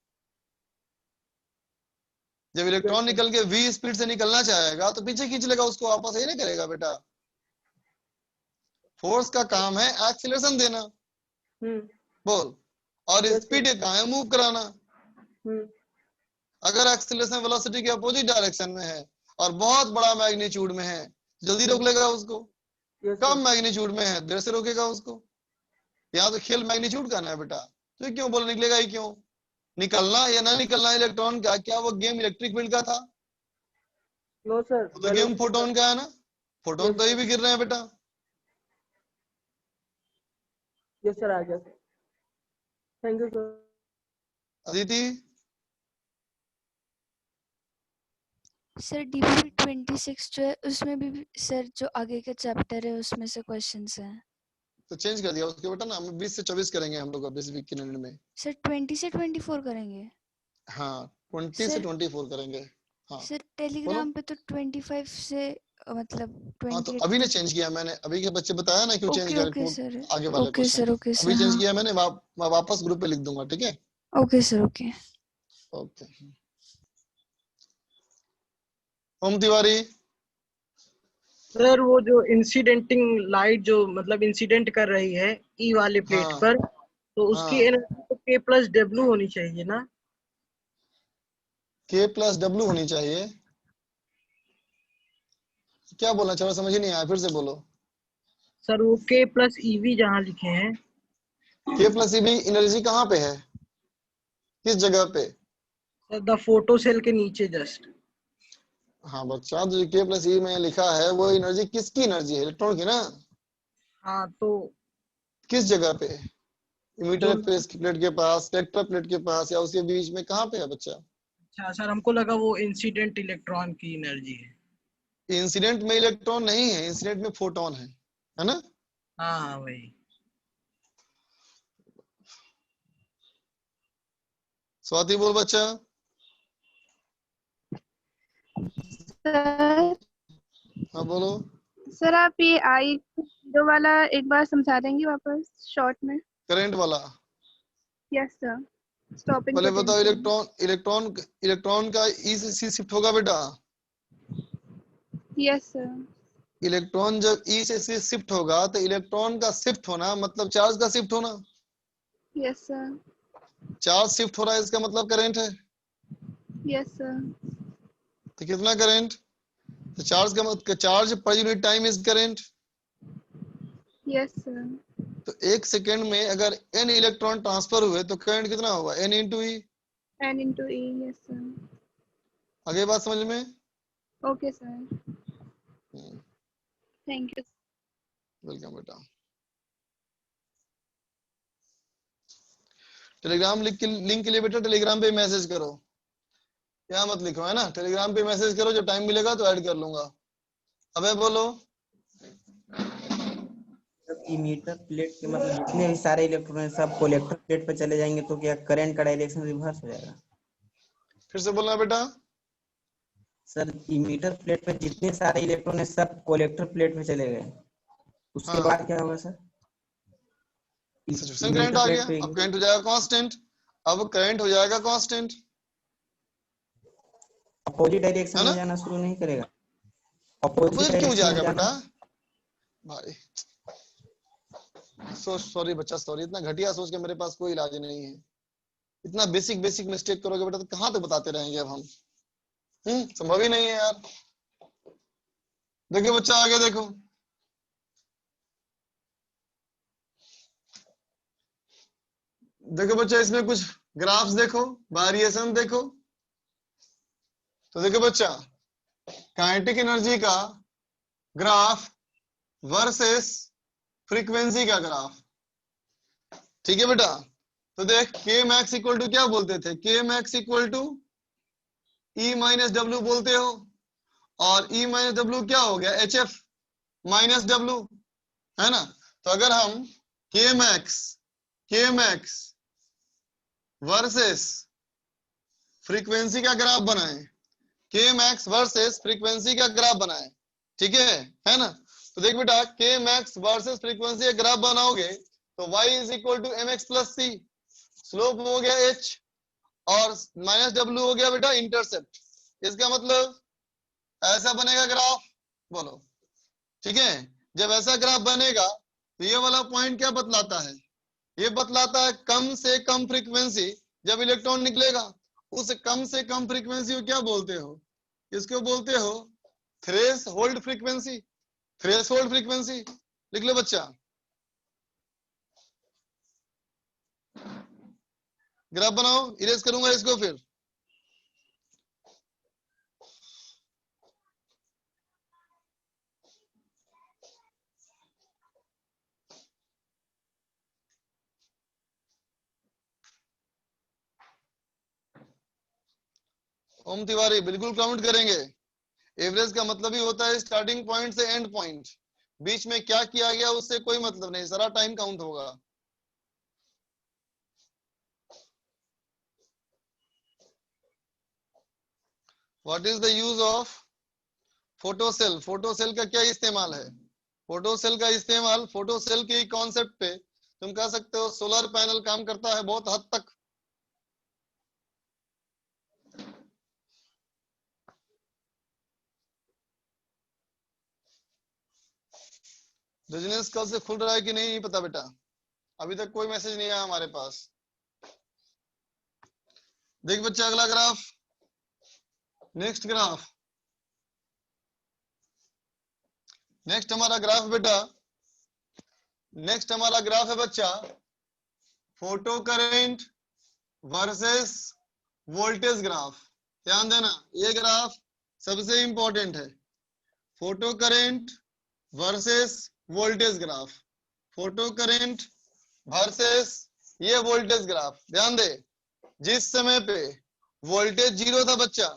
जब इलेक्ट्रॉन निकल के v स्पीड से निकलना चाहेगा तो पीछे खींच लेगा उसको वापस, यही नहीं करेगा बेटा। फोर्स का काम है एक्सीलरेशन देना, बोल, और स्पीड का काम है मूव कराना। अगर एक्सीलरेशन वेलोसिटी के अपोजिट डायरेक्शन में है और बहुत बड़ा मैग्नीट्यूड में है, जल्दी रोक लेगा उसको। कम मैग्नीट्यूड में है, देर से रोकेगा उसको। यहाँ तो खेल मैग्नीट्यूड का ना है बेटा, तो क्यों बोल निकलेगा ही क्यों? निकलना या ना निकलना इलेक्ट्रॉन का, क्या वो गेम इलेक्ट्रिक फील्ड का था? नो सर, तो गेम फोटोन का है ना, फोटोन तो ही भी गिर रहे हैं बेटा। यस सर, आ गया sir. Thank you sir. Aditi, sir DPP 26 जो है उसमें भी सर जो आगे के चैप्टर है उसमें से क्वेश्चंस हैं। तो चेंज कर दिया उसके बेटा ना, हम 20 से 24 करेंगे हम लोग अब इस वीक के एंड में। सर 20 से 24 करेंगे? हाँ 20 से 24 करेंगे। हाँ सर टेलीग्राम पे तो 25 से मतलब 28। हाँ तो अभी ने चेंज किया मैंने, अभी के बच्चे बताया ना क्यों चेंज किया। ओके सर, आगे वाले ओके सर, ओके सर, अभी चेंज हाँ। किया मैंने, मैं वापस ग्रुप पे लिख दूंगा, ठीक है? Okay sir, okay okay. Om Tiwari, sir वो जो इंसिडेंटिंग लाइट जो मतलब इंसिडेंट कर रही है ई वाले प्लेट पर, तो उसकी एनर्जी तो K प्लस W होनी चाहिए ना? K प्लस W होनी चाहिए? क्या बोलना चाह रहे हो, समझ ही नहीं आया, फिर से बोलो। सर वो K प्लस EV जहाँ लिखे हैं, K प्लस EV एनर्जी कहाँ पे है, किस जगह पे? सर द फोटो सेल के नीचे जस्ट। हाँ बच्चा, तो जो K प्लस E में लिखा है वो एनर्जी किसकी एनर्जी है? इलेक्ट्रॉन की ना। हाँ तो किस जगह पे? इमिटर प्लेट के पास, कलेक्टर प्लेट के पास, या उसके बीच में, कहाँ पे है बच्चा? अच्छा सर, हमको लगा वो इंसिडेंट इलेक्ट्रॉन की एनर्जी है। इंसिडेंट में इलेक्ट्रॉन नहीं है, इंसिडेंट में फोटोन है ना? हाँ हाँ वही। स्वाति बोल बच्चा। सर हाँ बोलो। सर आप ये आई जीरो वाला एक बार समझा देंगे वापस शॉर्ट में? करंट वाला? Yes sir. स्टॉपिंग पहले बताओ, पोटेंशियल। इलेक्ट्रॉन का ई से सी शिफ्ट होगा बेटा? Yes sir. इलेक्ट्रॉन जब ई से सी शिफ्ट होगा तो इलेक्ट्रॉन का शिफ्ट होना मतलब चार्ज का शिफ्ट होना। Yes sir. चार्ज शिफ्ट हो रहा है, इसका मतलब करंट है। Yes sir. तो कितना करंट? तो चार्ज का मतलब चार्ज पर unit time is current. Yes sir. तो एक सेकेंड में अगर n इलेक्ट्रॉन ट्रांसफर हुए तो करंट कितना होगा? n इंटू ई। N into E। Yes sir. आगे बात समझ में? Okay sir, thank you. Welcome बेटा। टेलीग्राम लिंक के लिए बेटा टेलीग्राम पे मैसेज करो, क्या मत लिखो, है ना? टेलीग्राम पे मैसेज करो, जब टाइम मिलेगा तो ऐड कर लूंगा। अबे बोलो। इमीटर प्लेट के मतलब जितने भी सारे इलेक्ट्रॉन हैं सब कलेक्टर प्लेट पे चले जाएंगे तो क्या करंट का डायरेक्शन रिवर्स हो जाएगा? फिर से बोलना बेटा। सर इमीटर प्लेट पे जितने सारे इलेक्ट्रॉन हैं सब कलेक्टर प्लेट पे चले गए, उसके बाद क्या होगा सर? सैचुरेशन करंट आ गया, अब करंट हो जाएगा कांस्टेंट। अब करंट हो जाएगा कांस्टेंट, अपोजिट डायरेक्शन में जाना शुरू नहीं करेगा? अपोजिट क्यों जाएगा बेटा? भाई सॉरी बच्चा, सॉरी, इतना घटिया सोच के मेरे पास कोई इलाज नहीं है। इतना बेसिक मिस्टेक करोगे बेटा तो कहाँ तक बताते रहेंगे अब हम? संभव ही नहीं है यार। देखो बच्चा आगे देखो, देखो बच्चा इसमें कुछ ग्राफ्स देखो, वेरिएशन देखो। तो देखो बच्चा, काइनेटिक एनर्जी का ग्राफ वर्सेस फ्रीक्वेंसी का ग्राफ, ठीक है बेटा? तो देख के मैक्स इक्वल टू क्या बोलते थे? K max equal to E minus W बोलते हो, और ई माइनस डब्ल्यू क्या हो गया? एच एफ माइनस डब्ल्यू, है ना? तो अगर हम के मैक्स वर्सेस फ्रीक्वेंसी का ग्राफ बनाएं, के मैक्स वर्सेस फ्रीक्वेंसी का ग्राफ बनाएं, ठीक है ना? तो देख बेटा के मैक्स वर्सेस फ्रीक्वेंसी ग्राफ बनाओगे तो y is equal to M X plus C, slope हो गया h और माइनस w हो गया बेटा इंटरसेप्ट। इसका मतलब ऐसा बनेगा ग्राफ, बोलो ठीक है। जब ऐसा ग्राफ बनेगा तो ये वाला पॉइंट क्या बतलाता है, ये बतलाता है कम से कम फ्रीक्वेंसी जब इलेक्ट्रॉन निकलेगा, उस कम से कम फ्रीक्वेंसी को क्या बोलते हो, इसको बोलते हो threshold frequency. Threshold frequency लिख लो बच्चा। ग्राफ बनाओ, इरेज करूंगा इसको फिर। ओम तिवारी बिल्कुल काउंट करेंगे। एवरेज का मतलब ही होता है स्टार्टिंग पॉइंट से एंड पॉइंट, बीच में क्या किया गया उससे कोई मतलब नहीं, सारा टाइम काउंट होगा। What is the use of photocell? Photocell का क्या इस्तेमाल है? फोटोसेल का इस्तेमाल फोटोसेल के कॉन्सेप्ट पे तुम कह सकते हो सोलर पैनल काम करता है बहुत हद तक। बिजनेस कल से खुल रहा है कि नहीं, नहीं पता बेटा, अभी तक कोई मैसेज नहीं आया हमारे पास। देख बच्चा अगला ग्राफ, नेक्स्ट ग्राफ। नेक्स्ट हमारा ग्राफ बेटा, नेक्स्ट हमारा ग्राफ है बच्चा photo current versus voltage graph. ध्यान देना ये ग्राफ सबसे इंपॉर्टेंट है, photo current versus voltage graph. Photo current versus ये वोल्टेज ग्राफ। ध्यान दे, जिस समय पे वोल्टेज जीरो था बच्चा,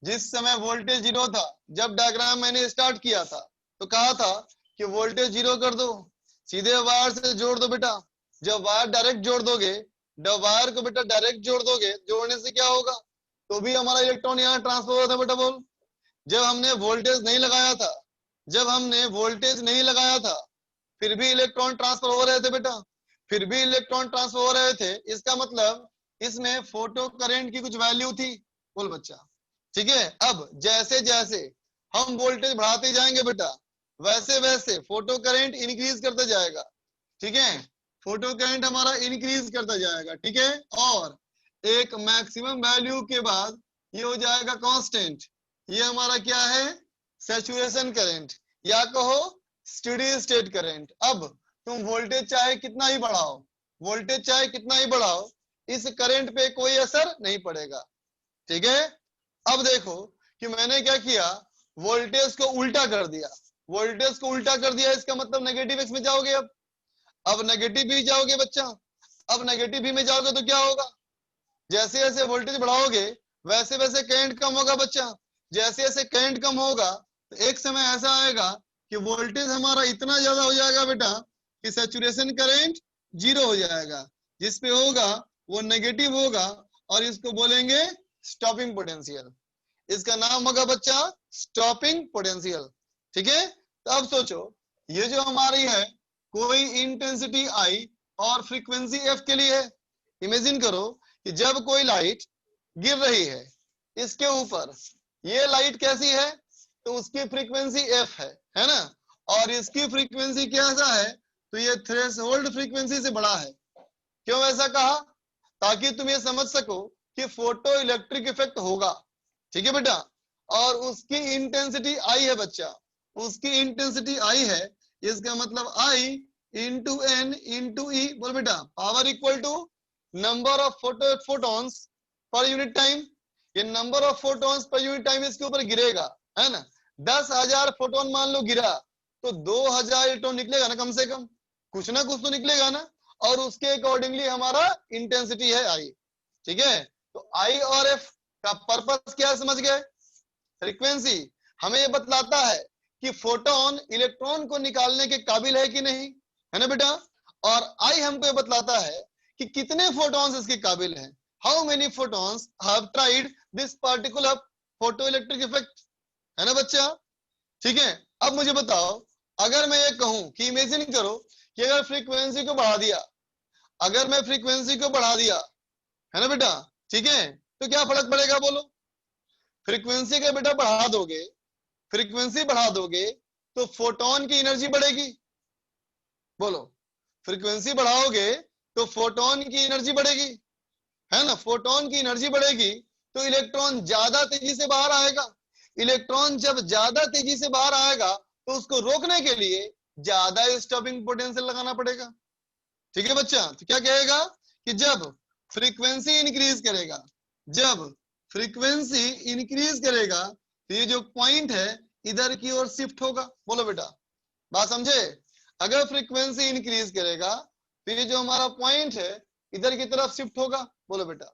जिस समय वोल्टेज जीरो था, जब डायग्राम मैंने स्टार्ट किया था तो कहा था कि वोल्टेज जीरो कर दो, सीधे वायर से जोड़ दो बेटा। जब वायर डायरेक्ट जोड़ दोगे, जब वायर को बेटा डायरेक्ट जोड़ दोगे, जोड़ने से क्या होगा, तो भी हमारा इलेक्ट्रॉन यहाँ ट्रांसफर होता है बेटा। बोल, जब हमने वोल्टेज नहीं लगाया था, जब हमने वोल्टेज नहीं लगाया था फिर भी इलेक्ट्रॉन ट्रांसफर हो रहे थे बेटा, फिर भी इलेक्ट्रॉन ट्रांसफर हो रहे थे। इसका मतलब इसमें फोटो करंट की कुछ वैल्यू थी। बोल बच्चा ठीक है। अब जैसे जैसे हम वोल्टेज बढ़ाते जाएंगे बेटा, वैसे वैसे फोटो करंट इंक्रीज करता जाएगा। ठीक है, फोटो करंट हमारा इंक्रीज करता जाएगा। ठीक है, और एक मैक्सिमम वैल्यू के बाद ये हो जाएगा कांस्टेंट। ये हमारा क्या है, सैचुरेशन करंट, या कहो स्टेडी स्टेट करंट। अब तुम वोल्टेज चाहे कितना ही बढ़ाओ, वोल्टेज चाहे कितना ही बढ़ाओ, इस करंट पे कोई असर नहीं पड़ेगा। ठीक है, अब देखो कि मैंने क्या किया, वोल्टेज को उल्टा कर दिया। वोल्टेज को उल्टा कर दिया इसका मतलब नेगेटिव एक्स में जाओगे। अब नेगेटिव भी जाओगे बच्चा, अब नेगेटिव भी में जाओगे तो क्या होगा, जैसे जैसे वोल्टेज बढ़ाओगे वैसे वैसे करंट कम होगा बच्चा। जैसे जैसे करंट कम होगा तो एक समय ऐसा आएगा कि वोल्टेज हमारा इतना ज्यादा हो जाएगा बेटा कि सैचुरेशन करंट जीरो हो जाएगा, जिसपे होगा वो नेगेटिव होगा और इसको बोलेंगे स्टॉपिंग पोटेंशियल। इसका नाम होगा बच्चा स्टॉपिंग पोटेंशियल। ठीक है, तो अब सोचो ये जो हमारी है कोई इंटेंसिटी आई और फ्रीक्वेंसी एफ के लिए है। इमेजिन करो कि जब कोई लाइट गिर रही है इसके ऊपर, ये लाइट कैसी है, तो उसकी फ्रीक्वेंसी एफ है ना, और इसकी फ्रीक्वेंसी कैसा है, तो ये थ्रेशोल्ड फ्रीक्वेंसी से बड़ा है। क्यों ऐसा कहा, ताकि तुम ये समझ सको कि फोटो इलेक्ट्रिक इफेक्ट होगा। ठीक है बेटा, और उसकी इंटेंसिटी आई है बच्चा, उसकी इंटेंसिटी आई है। इसका मतलब I into n into e. बोल बेटा, power equal to number of photons per unit time. ये number of photons per unit time इसके ऊपर गिरेगा, है ना। 10,000 फोटोन मान लो गिरा तो 2,000 इलेक्ट्रॉन निकलेगा ना, कम से कम कुछ ना कुछ तो निकलेगा ना, और उसके अकॉर्डिंगली हमारा इंटेंसिटी है आई। ठीक है, तो आई और एफ का पर्पस क्या समझ गए, फ्रीक्वेंसी हमें ये बतलाता है कि फोटोन इलेक्ट्रॉन को निकालने के काबिल है कि नहीं, है ना बेटा, और आई हमको ये बतलाता है कि कितने फोटॉन्स इसके काबिल हैं, how many photons have tried this particular photo electric effect, है ना बच्चा। ठीक है, अब मुझे बताओ अगर मैं ये कहूं कि इमेजिन करो कि अगर फ्रीक्वेंसी को बढ़ा दिया, अगर मैं फ्रीक्वेंसी को बढ़ा दिया, है ना बेटा, ठीक है, तो क्या फर्क पड़ेगा बोलो? फ्रीक्वेंसी का बेटा बढ़ा दोगे, फ्रीक्वेंसी बढ़ा दोगे तो फोटोन की एनर्जी बढ़ेगी। बोलो, फ्रीक्वेंसी बढ़ाओगे तो फोटोन की एनर्जी बढ़ेगी, है ना? फोटोन की एनर्जी बढ़ेगी तो इलेक्ट्रॉन ज्यादा तेजी से बाहर आएगा। इलेक्ट्रॉन जब ज्यादा तेजी से बाहर आएगा तो उसको रोकने के लिए ज्यादा स्टॉपिंग पोटेंशियल लगाना पड़ेगा। ठीक है बच्चा? तो क्या कहेगा कि जब फ्रीक्वेंसी इंक्रीज करेगा, जब फ्रीक्वेंसी इंक्रीज करेगा तो ये जो पॉइंट है इधर की ओर शिफ्ट होगा। बोलो बेटा, बात समझे? अगर फ्रीक्वेंसी इंक्रीज करेगा तो ये जो हमारा पॉइंट है इधर की तरफ शिफ्ट होगा। बोलो बेटा,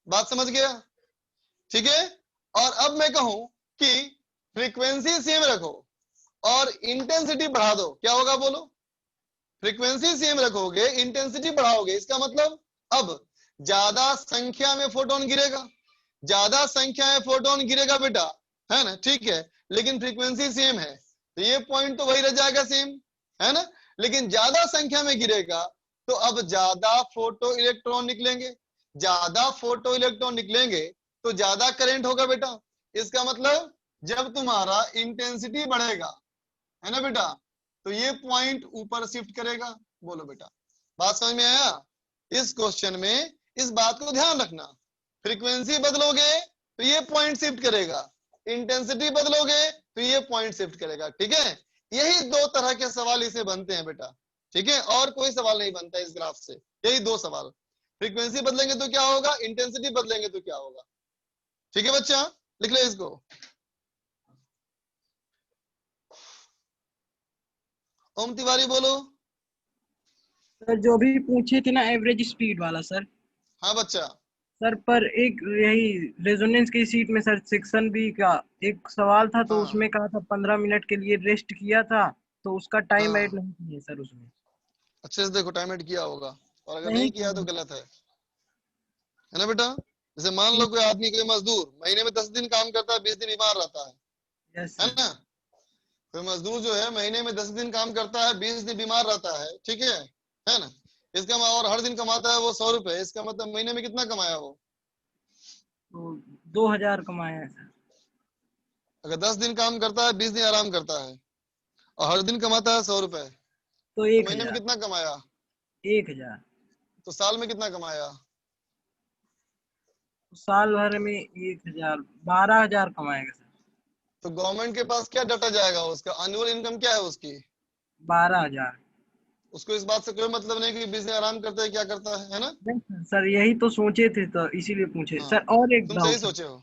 बात समझ गया? ठीक है। और अब मैं कहूं कि फ्रीक्वेंसी सेम रखो और इंटेंसिटी बढ़ा दो, क्या होगा बोलो? फ्रीक्वेंसी सेम रखोगे, इंटेंसिटी बढ़ाओगे, इसका मतलब अब ज्यादा संख्या में फोटोन गिरेगा, ज्यादा संख्या में फोटोन गिरेगा बेटा, है ना? ठीक है, लेकिन फ्रीक्वेंसी सेम है तो ये पॉइंट तो वही रह जाएगा सेम, है ना? लेकिन ज्यादा संख्या में गिरेगा तो अब ज्यादा फोटो इलेक्ट्रॉन निकलेंगे, ज्यादा फोटो इलेक्ट्रॉन निकलेंगे तो ज्यादा करंट होगा बेटा। इसका मतलब जब तुम्हारा इंटेंसिटी बढ़ेगा, है ना बेटा, तो ये पॉइंट ऊपर शिफ्ट करेगा। बोलो बेटा, बात समझ में आया? इस क्वेश्चन में इस बात को ध्यान रखना, फ्रीक्वेंसी बदलोगे तो ये पॉइंट शिफ्ट करेगा, इंटेंसिटी बदलोगे तो ये पॉइंट शिफ्ट करेगा। ठीक है, यही दो तरह के सवाल इसे बनते हैं बेटा। ठीक है, और कोई सवाल नहीं बनता इस ग्राफ से, यही दो सवाल। फ्रीक्वेंसी बदलेंगे तो क्या होगा, इंटेंसिटी बदलेंगे तो क्या होगा। ठीक है बच्चा, लिख ले इसको। ओम तिवारी बोलो। सर जो भी पूछे थे ना एवरेज स्पीड वाला सर। हाँ बच्चा। सर पर एक यही रेजोनेंस की सीट में सर सेक्शन बी का एक सवाल था तो उसमें कहा था 15 मिनट के लिए रेस्ट किया था तो उसका टाइम ऐड नहीं किया सर उसमें। अच्छे से देखो, टाइम ऐड किया होगा, और अगर नहीं किया तो गलत है ना बेटा? जैसे मान लो कोई आदमी, कोई मजदूर महीने में 10 दिन काम करता है, 20 दिन बीमार रहता है ना? कोई मजदूर जो है महीने में 10 दिन काम करता है, 20 दिन बीमार रहता है, ठीक है ना? इसका और हर दिन कमाता है वो 100 रुपए, इसका मतलब महीने में कितना कमाया वो? तो 2000 कमाया है सर। अगर 10 दिन काम करता है, 20 दिन आराम करता है और हर दिन कमाता है 100 रुपए, तो महीने में कितना कमाया? 1000। तो साल में कितना कमाया? साल भर में 1000, 12000 कमाएगा सर। तो गवर्नमेंट के पास क्या डाटा जाएगा? उसका एनुअल इनकम क्या है उसकी? 12000। उसको इस बात से कोई मतलब नहीं कि 20 दिन आराम करता है, क्या करता है ना? नहीं सर, यही तो सोचे थे तो इसीलिए पूछे। सर और एक तुम सही डाउट सोचे हो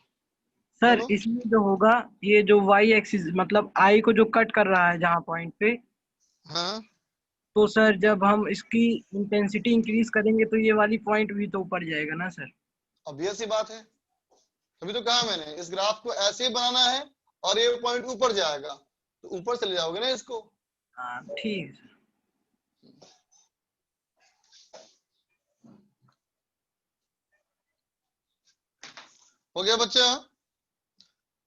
सर, इसमें जो होगा ये जो वाई एक्सिस मतलब आई को जो कट कर रहा है जहाँ पॉइंट पे, हाँ, तो सर जब हम इसकी इंटेंसिटी इंक्रीज करेंगे तो ये वाली पॉइंट भी तो ऊपर जाएगा ना सर? ऑब्वियस सी बात है, तभी तो कहा मैंने इस ग्राफ को ऐसे ही बनाना है और ये पॉइंट ऊपर जाएगा तो ऊपर चले जाओगे ना इसको। हाँ ठीक है। हो गया बच्चा?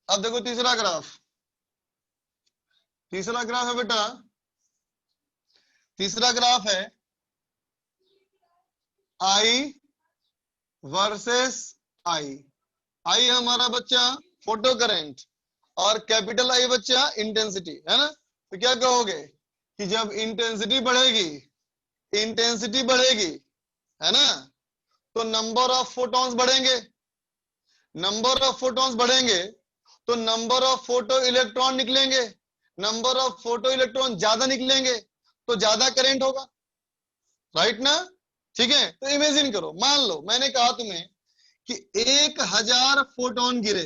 अब देखो तीसरा ग्राफ। तीसरा ग्राफ है बेटा, तीसरा ग्राफ है आई वर्सेस आई। आई हमारा बच्चा फोटो करंट और कैपिटल आई बच्चा इंटेंसिटी, है ना? तो क्या कहोगे कि जब इंटेंसिटी बढ़ेगी, इंटेंसिटी बढ़ेगी, है ना, तो नंबर ऑफ फोटॉन्स बढ़ेंगे। नंबर ऑफ फोटॉन्स बढ़ेंगे तो नंबर ऑफ फोटो इलेक्ट्रॉन निकलेंगे। नंबर ऑफ फोटो इलेक्ट्रॉन ज्यादा निकलेंगे तो ज्यादा करंट होगा, राइट ना? ठीक है, तो इमेजिन करो, मान लो मैंने कहा तुम्हें कि 1000 फोटोन गिरे,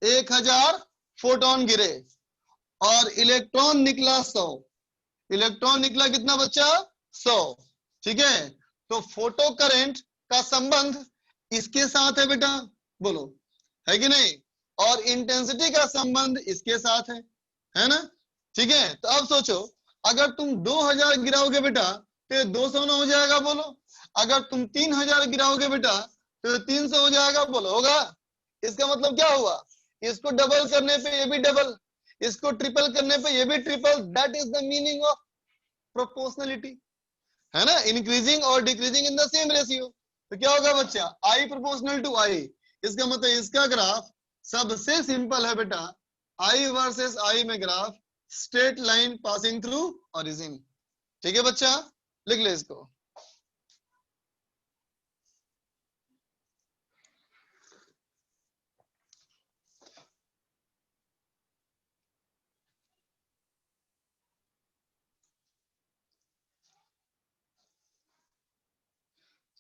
1000 फोटोन गिरे और इलेक्ट्रॉन निकला 100। इलेक्ट्रॉन निकला कितना बच्चा? 100। ठीक है, तो फोटो करंट का संबंध इसके साथ है बेटा, बोलो है कि नहीं? और इंटेंसिटी का संबंध इसके साथ है ना? ठीक है, तो अब सोचो अगर तुम 2000 गिराओगे बेटा तो 200 ना हो जाएगा, बोलो। अगर तुम 3000 गिराओगे बेटा तो 300 हो जाएगा, बोलो होगा? इसका मतलब क्या हुआ? इसको डबल करने पे ये भी डबल, इसको ट्रिपल करने पे ये भी triple, that is the meaning of proportionality, है ना, इंक्रीजिंग और decreasing in the same ratio. तो क्या होगा बच्चा, आई प्रोपोर्शनल टू आई, इसका मतलब इसका ग्राफ सबसे सिंपल है बेटा, आई वर्सेस आई में graph straight line passing through origin. ठीक है बच्चा, लिख ले इसको।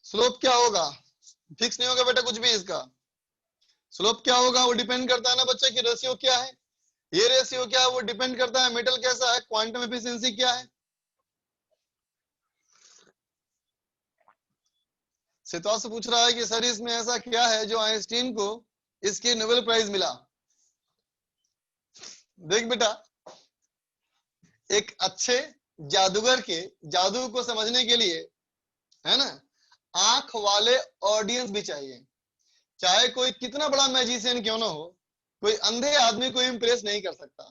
स्लोप क्या होगा, फिक्स नहीं होगा बेटा कुछ भी, इसका स्लोप क्या होगा वो डिपेंड करता है ना बच्चे की रेशियो क्या है, ये रेशियो क्या है वो डिपेंड करता है मेटल कैसा है, क्वांटम एफिशिएंसी क्या है। सितवा से पूछ रहा है कि सर इसमें ऐसा क्या है जो आइंस्टीन को इसके नोबेल प्राइज मिला। देख बेटा, एक अच्छे जादूगर के जादू को समझने के लिए, है ना, आंख वाले ऑडियंस भी चाहिए। चाहे कोई कितना बड़ा मैजिशियन क्यों ना हो, कोई अंधे आदमी को इम्प्रेस नहीं कर सकता,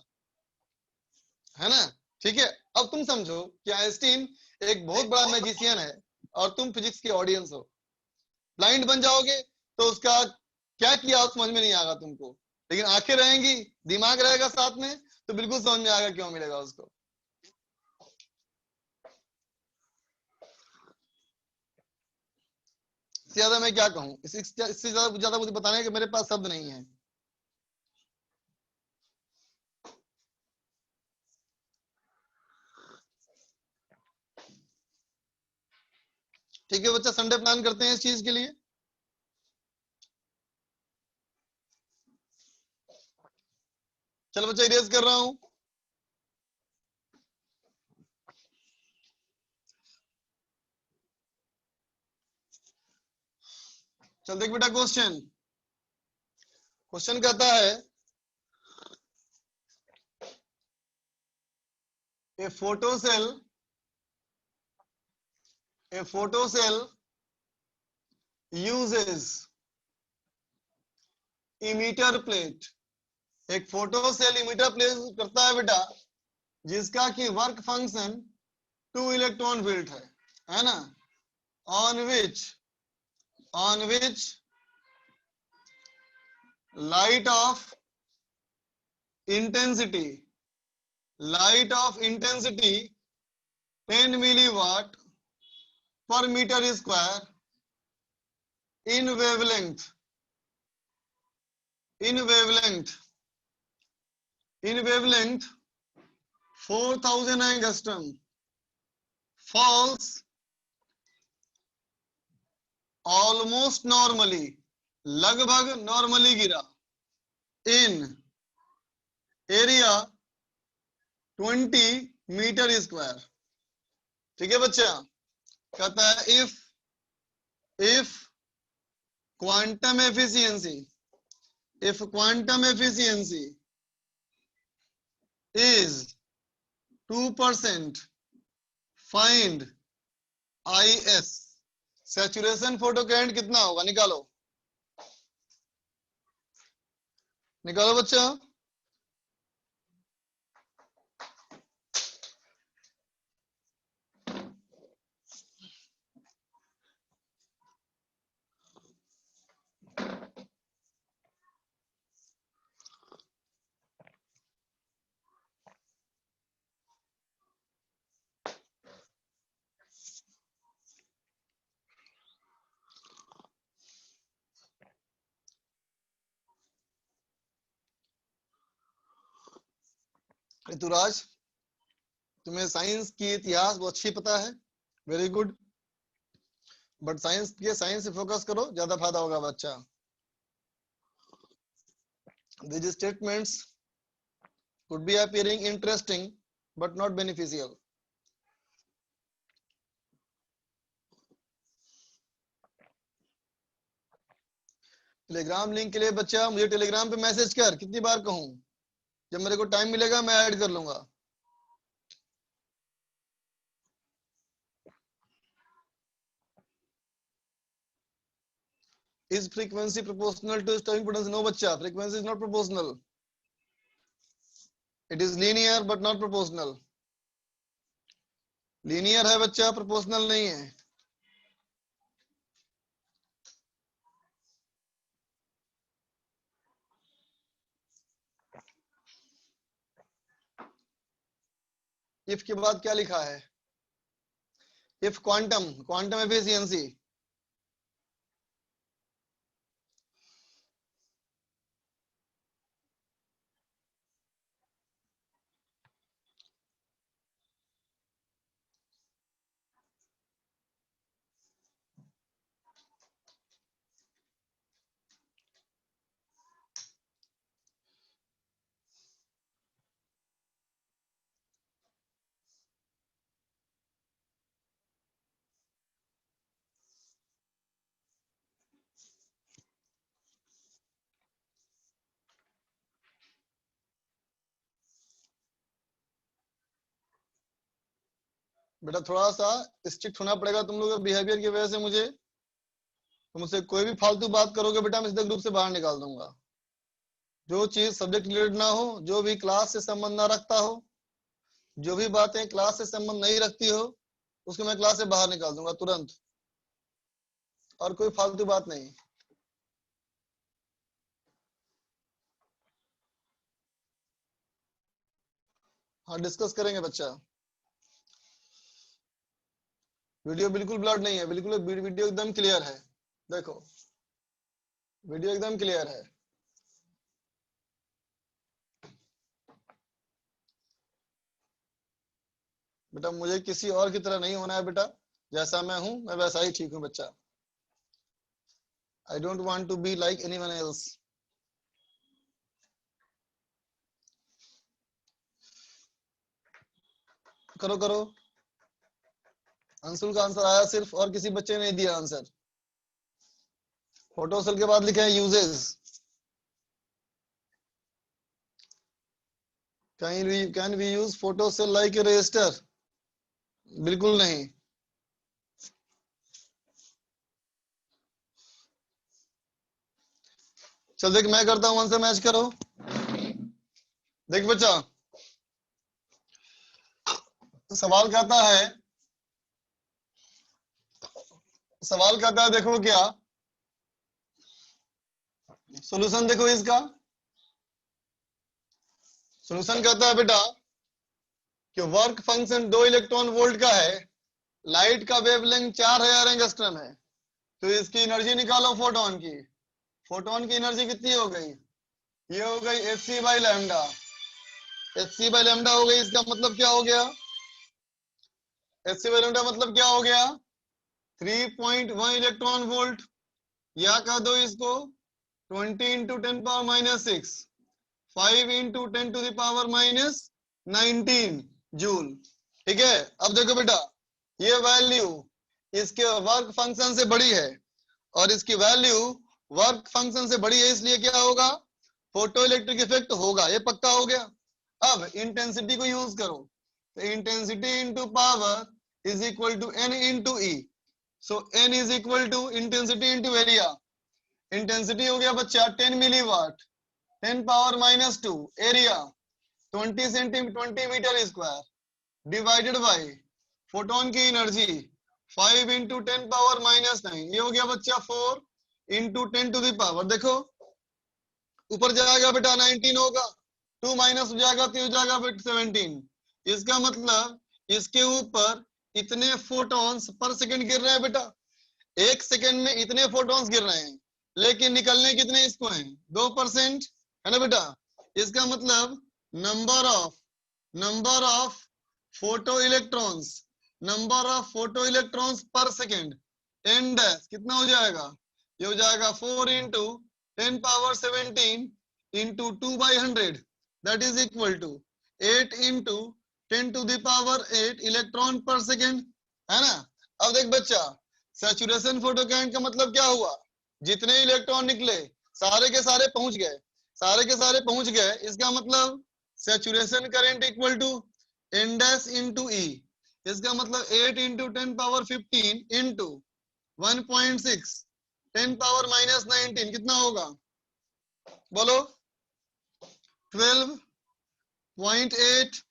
है ना। ठीक है, अब तुम समझो कि आइंस्टीन एक बहुत बड़ा मैजिशियन है और तुम फिजिक्स के ऑडियंस हो, ब्लाइंड बन जाओगे तो उसका क्या किया समझ में नहीं आएगा तुमको, लेकिन आंखें रहेंगी, दिमाग रहेगा साथ में, तो बिल्कुल समझ में आएगा क्यों मिलेगा उसको। ज्यादा मैं क्या कहूं, इससे ज्यादा मुझे बताने के मेरे पास शब्द नहीं है। ठीक है बच्चा, संडे प्लान करते हैं इस चीज के लिए। चलो बच्चा इरेज कर रहा हूं। चल देख बेटा, क्वेश्चन कहता है a photo cell uses emitter plate। एक फोटो सेल इमीटर प्लेट करता है बेटा, जिसका कि वर्क फंक्शन 2 इलेक्ट्रॉन वोल्ट है ना, on which light of intensity 10 milliwatt per meter square in wavelength 4000 angstrom falls almost normally, लगभग नॉर्मली गिरा, in area 20 मीटर स्क्वायर। ठीक है बच्चा, कहता है if quantum efficiency is 2%, find IS। Saturation photo current कितना होगा, निकालो बच्चा। ऋतुराज, तुम्हें साइंस की इतिहास बहुत अच्छी पता है, वेरी गुड, बट साइंस से फोकस करो, ज्यादा फायदा होगा बच्चा। These statements could be appearing interesting but not beneficial। Telegram link के लिए बच्चा मुझे टेलीग्राम पे मैसेज कर, कितनी बार कहूं, जब मेरे को टाइम मिलेगा मैं ऐड कर लूंगा। Is frequency proportional to stopping potential? No बच्चा, frequency is not proportional। It is linear but not proportional. Linear है बच्चा, प्रोपोर्शनल नहीं है। इफ के बाद क्या लिखा है? If quantum, quantum efficiency. बेटा थोड़ा सा स्ट्रिक्ट होना पड़ेगा तुम लोगों के बिहेवियर की वजह से। मुझे तुमसे कोई भी फालतू बात करोगे बेटा, मैं सीधे ग्रुप से बाहर निकाल दूंगा। जो चीज सब्जेक्ट रिलेटेड ना हो, जो भी क्लास से संबंध ना रखता हो, जो भी बातें क्लास से संबंध नहीं रखती हो, उसको मैं क्लास से बाहर निकाल दूंगा तुरंत। और कोई फालतू बात नहीं। हाँ डिस्कस करेंगे बच्चा। वीडियो बिल्कुल ब्लर्ड नहीं है, बिल्कुल वीडियो एकदम क्लियर है। देखो वीडियो एकदम क्लियर है। बेटा मुझे किसी और की तरह नहीं होना है बेटा, जैसा मैं हूं मैं वैसा ही ठीक हूं बच्चा। I don't want to be like anyone else. करो करो। अंशुल का आंसर आया सिर्फ, और किसी बच्चे ने नहीं दिया आंसर। फोटो सेल के बाद लिखे हैं uses. Can we use photo cell like a register? बिल्कुल नहीं। चल देख मैं करता हूं, आंसर मैच करो। देख बच्चा सवाल कहता है, सवाल कहता है देखो क्या सॉल्यूशन, देखो इसका सॉल्यूशन कहता है बेटा कि वर्क फंक्शन 2 इलेक्ट्रॉन वोल्ट का है, लाइट का वेवलेंथ 4000 एंगस्ट्रॉम है, तो इसकी एनर्जी निकालो फोटोन की। फोटोन की एनर्जी कितनी हो गई? ये हो गई hc by lambda. hc by lambda हो गई। इसका मतलब क्या हो गया? hc बाई लैम्डा मतलब क्या हो गया? 3.1 इलेक्ट्रॉन वोल्ट, या कह दो इसको 20 into 10 power minus 6, 5 into 10 to the power minus 19 joule. ठीक है। अब देखो बेटा ये वैल्यू इसके वर्क फंक्शन से बड़ी है, और इसकी वैल्यू वर्क फंक्शन से बड़ी है, इसलिए क्या होगा? फोटो इलेक्ट्रिक इफेक्ट होगा, ये पक्का हो गया। अब इंटेंसिटी को यूज करो, तो intensity into power is equal to N into E. So N is equal to intensity into area. Intensity हो गया बच्चा 10 milliwatt, 10 power minus 2, area 20 metre square, divided by photon की एनर्जी 5 इंटू 10 पावर माइनस 9। ये हो गया बच्चा 4 into 10 to the power, देखो ऊपर जाएगा बेटा 19 होगा, 2 माइनस हो जाएगा तो हो जाएगा 17। इसका मतलब इसके ऊपर इतने फोटॉन्स पर सेकंड गिर रहे हैं बेटा। 1 सेकंड में इतने फोटॉन्स गिर रहे हैं, लेकिन निकलने कितने इसको हैं? 2% है ना बेटा। इसका मतलब number of photo electrons per second N dash कितना हो जाएगा? ये हो जाएगा 4 into 10 power 17 into 2/100, that is equal to 8 into 10 to the power 8 electron per second, है ना। अब देख बच्चा सैचुरेशन फोटो करंट का मतलब क्या हुआ? जितने इलेक्ट्रॉन निकले सारे के सारे पहुंच गए, सारे के सारे पहुंच गए। इसका मतलब saturation current equal to n dash into e. इसका मतलब 8 into 10 power 15 into 1.6 10 power minus 19 कितना होगा? बोलो 12 0.8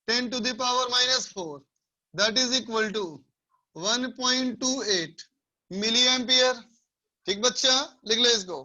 10 to the power -4 that is equal to 1.28 milli ampere. ठीक बच्चा, लिख ले इसको।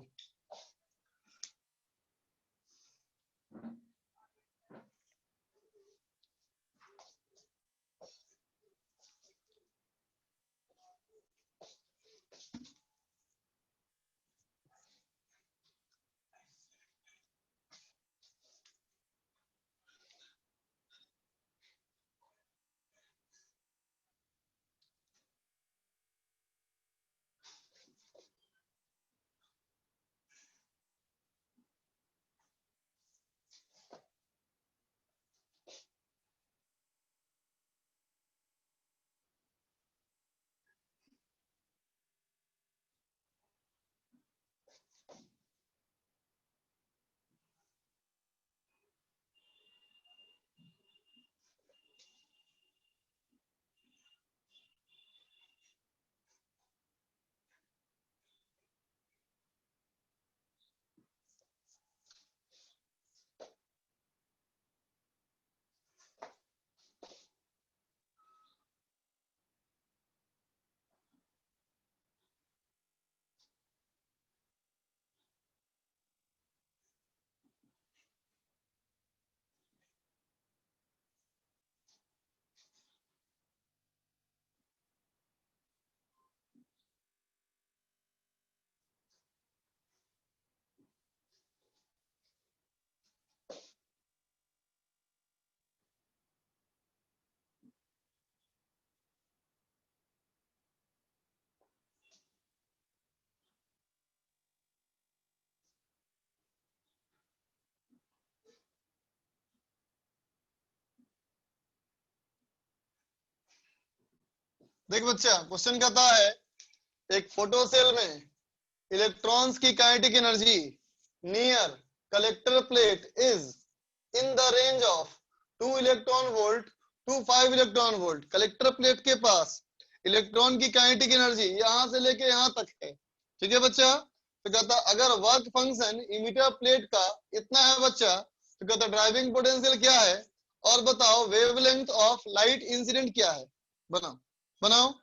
देख बच्चा, क्वेश्चन कहता है एक फोटोसेल में इलेक्ट्रॉन्स की kinetic energy near collector plate is in the range of 2 electron volt to 5 electron volt. Collector plate के पास इलेक्ट्रॉन की काइनेटिक एनर्जी यहां से लेके यहां तक है। ठीक है बच्चा, तो कहता अगर वर्क फंक्शन इमिटर प्लेट का इतना है बच्चा, तो कहता ड्राइविंग पोटेंशियल क्या है, और बताओ वेवलेंथ ऑफ लाइट इंसिडेंट क्या है। बनाओ बनाओ।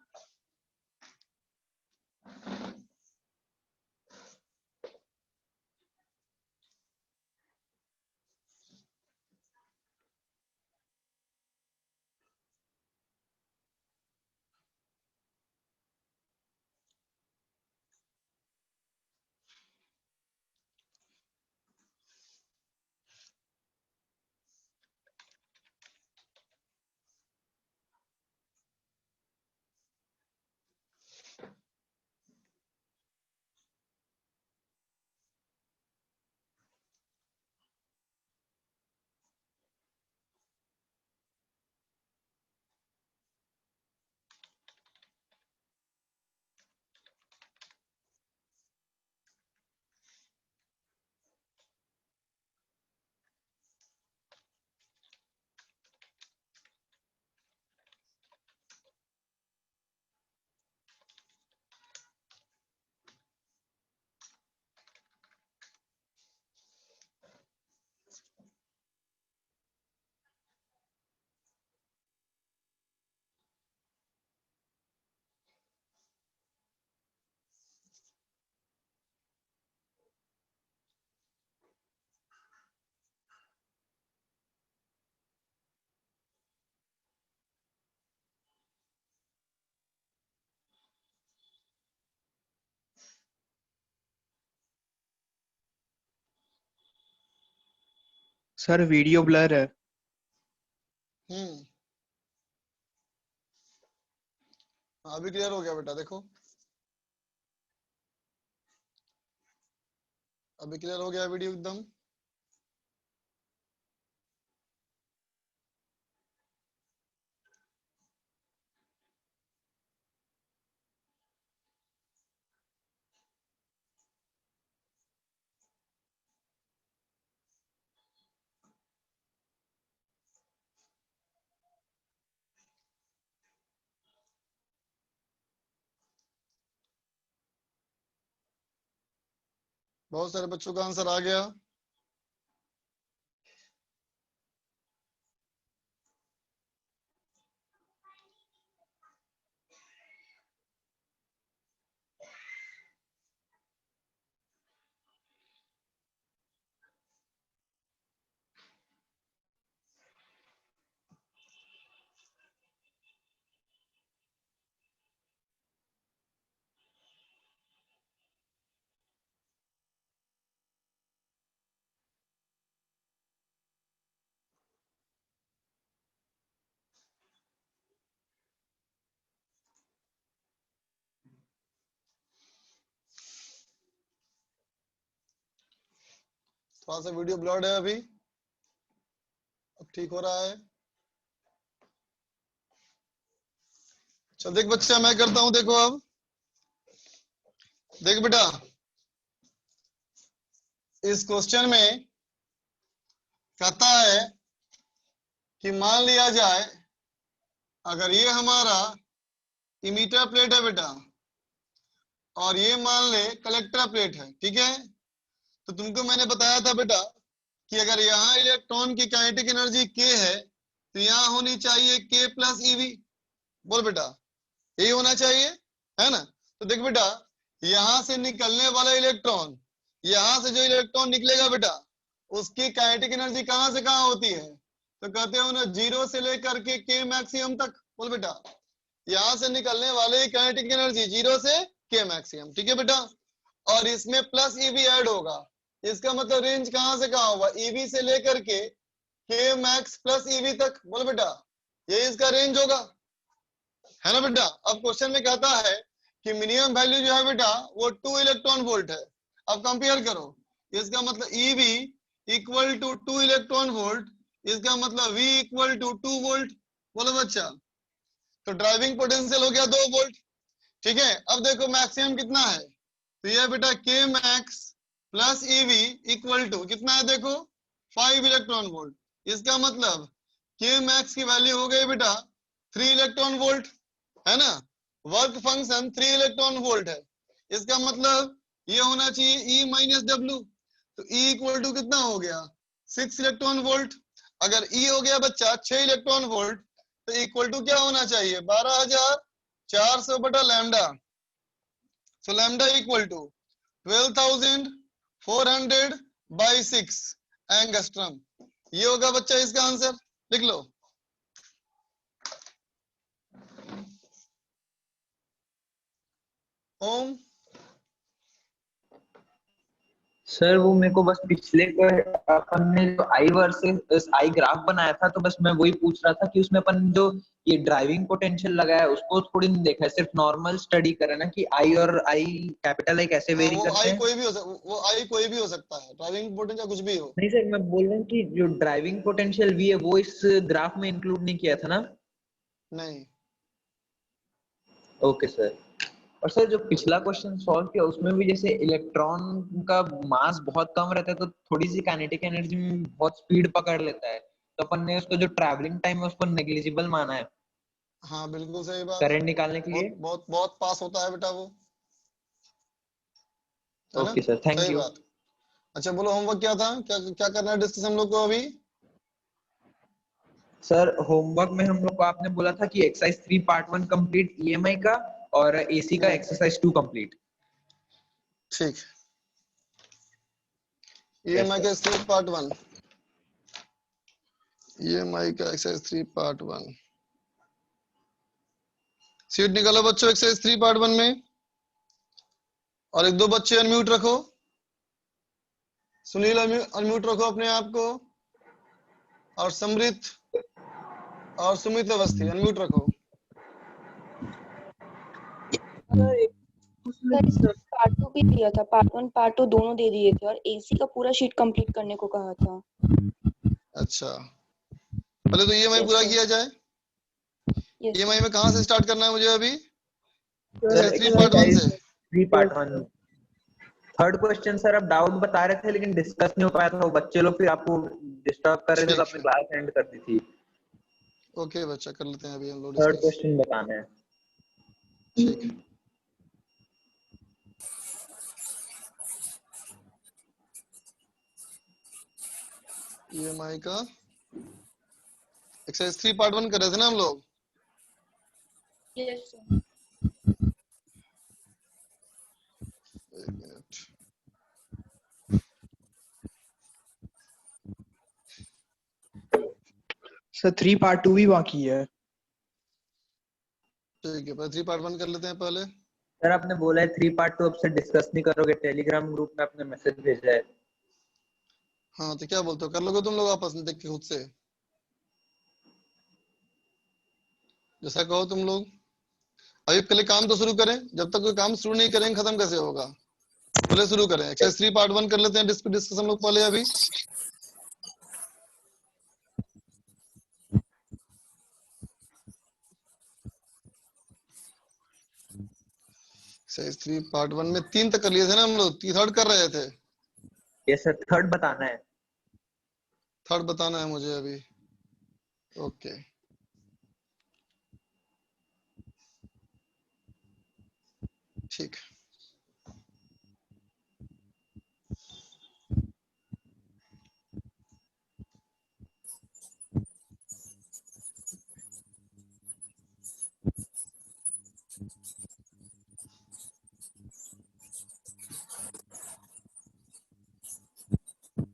सर वीडियो ब्लर है। अभी क्लियर हो गया बेटा, देखो अभी क्लियर हो गया वीडियो एकदम। बहुत सारे बच्चों का आंसर आ गया। थोड़ा सा वीडियो ब्लर्ड है अभी, अब ठीक हो रहा है। चल देख बच्चा मैं करता हूं, देखो अब देख बेटा, इस क्वेश्चन में कहता है कि मान लिया जाए अगर ये हमारा इमीटर प्लेट है बेटा और ये मान ले कलेक्टर प्लेट है, ठीक है। तो तुमको मैंने बताया था बेटा कि अगर यहाँ इलेक्ट्रॉन की काइनेटिक एनर्जी k है तो यहाँ होनी चाहिए k प्लस ईवी। बोल बेटा यही होना चाहिए, है ना। तो देख बेटा यहाँ से निकलने वाला इलेक्ट्रॉन, यहाँ से जो इलेक्ट्रॉन निकलेगा बेटा उसकी काइनेटिक एनर्जी कहाँ से कहाँ होती है, तो कहते हो ना 0 से लेकर के k मैक्सिमम तक। बोल बेटा यहाँ से निकलने वाले काइनेटिक एनर्जी 0 से k मैक्सिमम, ठीक है बेटा। और इसमें प्लस ईवी ऐड होगा, इसका मतलब रेंज कहाँ से कहाँ होगा, ईवी से लेकर के k मैक्स प्लस ईवी तक। बोल बेटा ये इसका रेंज होगा, है ना बेटा। अब क्वेश्चन में कहता है कि मिनिमम वैल्यू जो है बेटा वो 2 इलेक्ट्रॉन वोल्ट है। अब कंपेयर करो, इसका मतलब EV equal to 2 electron volt, इसका मतलब V इक्वल टू 2 वोल्ट। बोलो बच्चा, तो ड्राइविंग पोटेंशियल हो गया 2 वोल्ट, ठीक है। अब देखो मैक्सिमम कितना है, तो ये बेटा k max plus EV equal to कितना है, देखो 5 इलेक्ट्रॉन वोल्ट। इसका मतलब k मैक्स की वैल्यू हो गई बेटा 3 इलेक्ट्रॉन वोल्ट, है ना। वर्क फंक्शन 3 इलेक्ट्रॉन वोल्ट है, इसका मतलब ये होना चाहिए E माइनस डब्ल्यू। तो E इक्वल टू कितना हो गया 6 इलेक्ट्रॉन वोल्ट। अगर E हो गया बच्चा 6 इलेक्ट्रॉन वोल्ट तो इक्वल टू क्या होना चाहिए 12400 बटा lambda. So lambda equal to 12400 by 6 angstrom. ये होगा बच्चा इसका आंसर, लिख लो। ओम सर वो मेरे को बस पिछले अपन ने जो आई वर्सेस आई ग्राफ बनाया था, तो बस मैं वही पूछ रहा था कि उसमें अपन जो ये ड्राइविंग पोटेंशियल लगाया उसको थोड़ी नहीं देखा है, सिर्फ नॉर्मल स्टडी करा ना कि आई और आई कैपिटल आई कैसे वेरी वो करते आई हैं। कोई भी वो आई कोई भी हो सकता है, ड्राइविंग पोटेंशियल कुछ भी हो। नहीं सर मैं बोल रहा हूँ कि जो ड्राइविंग पोटेंशियल वी है वो इस ग्राफ में इंक्लूड नहीं किया था ना। नहीं ओके सर। और सर जो पिछला क्वेश्चन सॉल्व किया उसमें भी जैसे इलेक्ट्रॉन का मास बहुत कम रहता है तो थोड़ी सी काइनेटिक एनर्जी में बहुत स्पीड पकड़ लेता है, तो अपन ने उसको जो ट्रैवलिंग टाइम है उसको नेग्लिजिबल माना है हाँ बिल्कुल सही बात, करंट निकालने के लिए। बहुत बहुत पास होता है बेटा वो, है ना। ओके सर थैंक सही यू। बात। अच्छा बोलो होमवर्क क्या था, क्या क्या करना है डिस्कस हम लोग को अभी। सर होमवर्क में हम लोग को आपने बोला था कि एक्सरसाइज 3 पार्ट 1 कंप्लीट ईएमआई का और एसी का एक्सरसाइज 2 कंप्लीट। ठीक, ईएमआई का एक्सरसाइज पार्ट 1, ईएमआई का एक्सरसाइज 3 पार्ट 1। सीट निकालो बच्चों एक्सरसाइज 3 पार्ट 1 में, और 1-2 बच्चे अनम्यूट रखो। सुनील अनम्यूट रखो अपने आप को, और समृत और सुमित अवस्थी अनम्यूट रखो। पार्ट 2 भी दिया था, पार्ट 1 पार्ट 2 दोनों दे दिए थे और एसी का पूरा शीट कंप्लीट करने को कहा था। अच्छा पहले तो ईएमआई पूरा किया जाए। ईएमआई में कहां से स्टार्ट करना है मुझे अभी, 3 पार्ट 1 से। 3 पार्ट 1 थर्ड क्वेश्चन सर अब डाउट बता रहे थे लेकिन डिस्कस नहीं हो पाया था, वो बच्चे लोग फिर आपको डिस्टर्ब कर रहे थे तो अपनी क्लास एंड कर दी थी। ओके बच्चा कर लेते हैं अभी हम लोग थर्ड डिस्कस। क्वेश्चन बताना है। ठीक है ईएमआई का एक्सरसाइज 3 पार्ट 1 कर रहे थे ना हम लोग। Yes sir. एक मिनट, सर 3 पार्ट 2 भी बाकी है। ठीक है पहले 3 पार्ट 1 कर लेते हैं पहले। सर आपने बोला है 3 पार्ट 2 अब से डिस्कस नहीं करोगे, टेलीग्राम ग्रुप में आपने मैसेज भेजा है। हाँ तो क्या बोलते हो, कर लोगे तुम लोग आपस में देख के खुद से, जैसा कहो तुम लोग। अभी पहले काम तो शुरू करें, जब तक कोई काम शुरू नहीं करेंगे खत्म कैसे होगा। बोले शुरू करें। एक्सरसाइज 3 पार्ट 1 कर लेते हैं डिस्कस हम लोग पहले अभी। एक्सरसाइज 3 पार्ट 1 में 3 तक कर लिए थे ना हम लोग, 3rd कर रहे थे। यस सर, 3rd बताना है। 3rd बताना है मुझे अभी। ओके ठीक।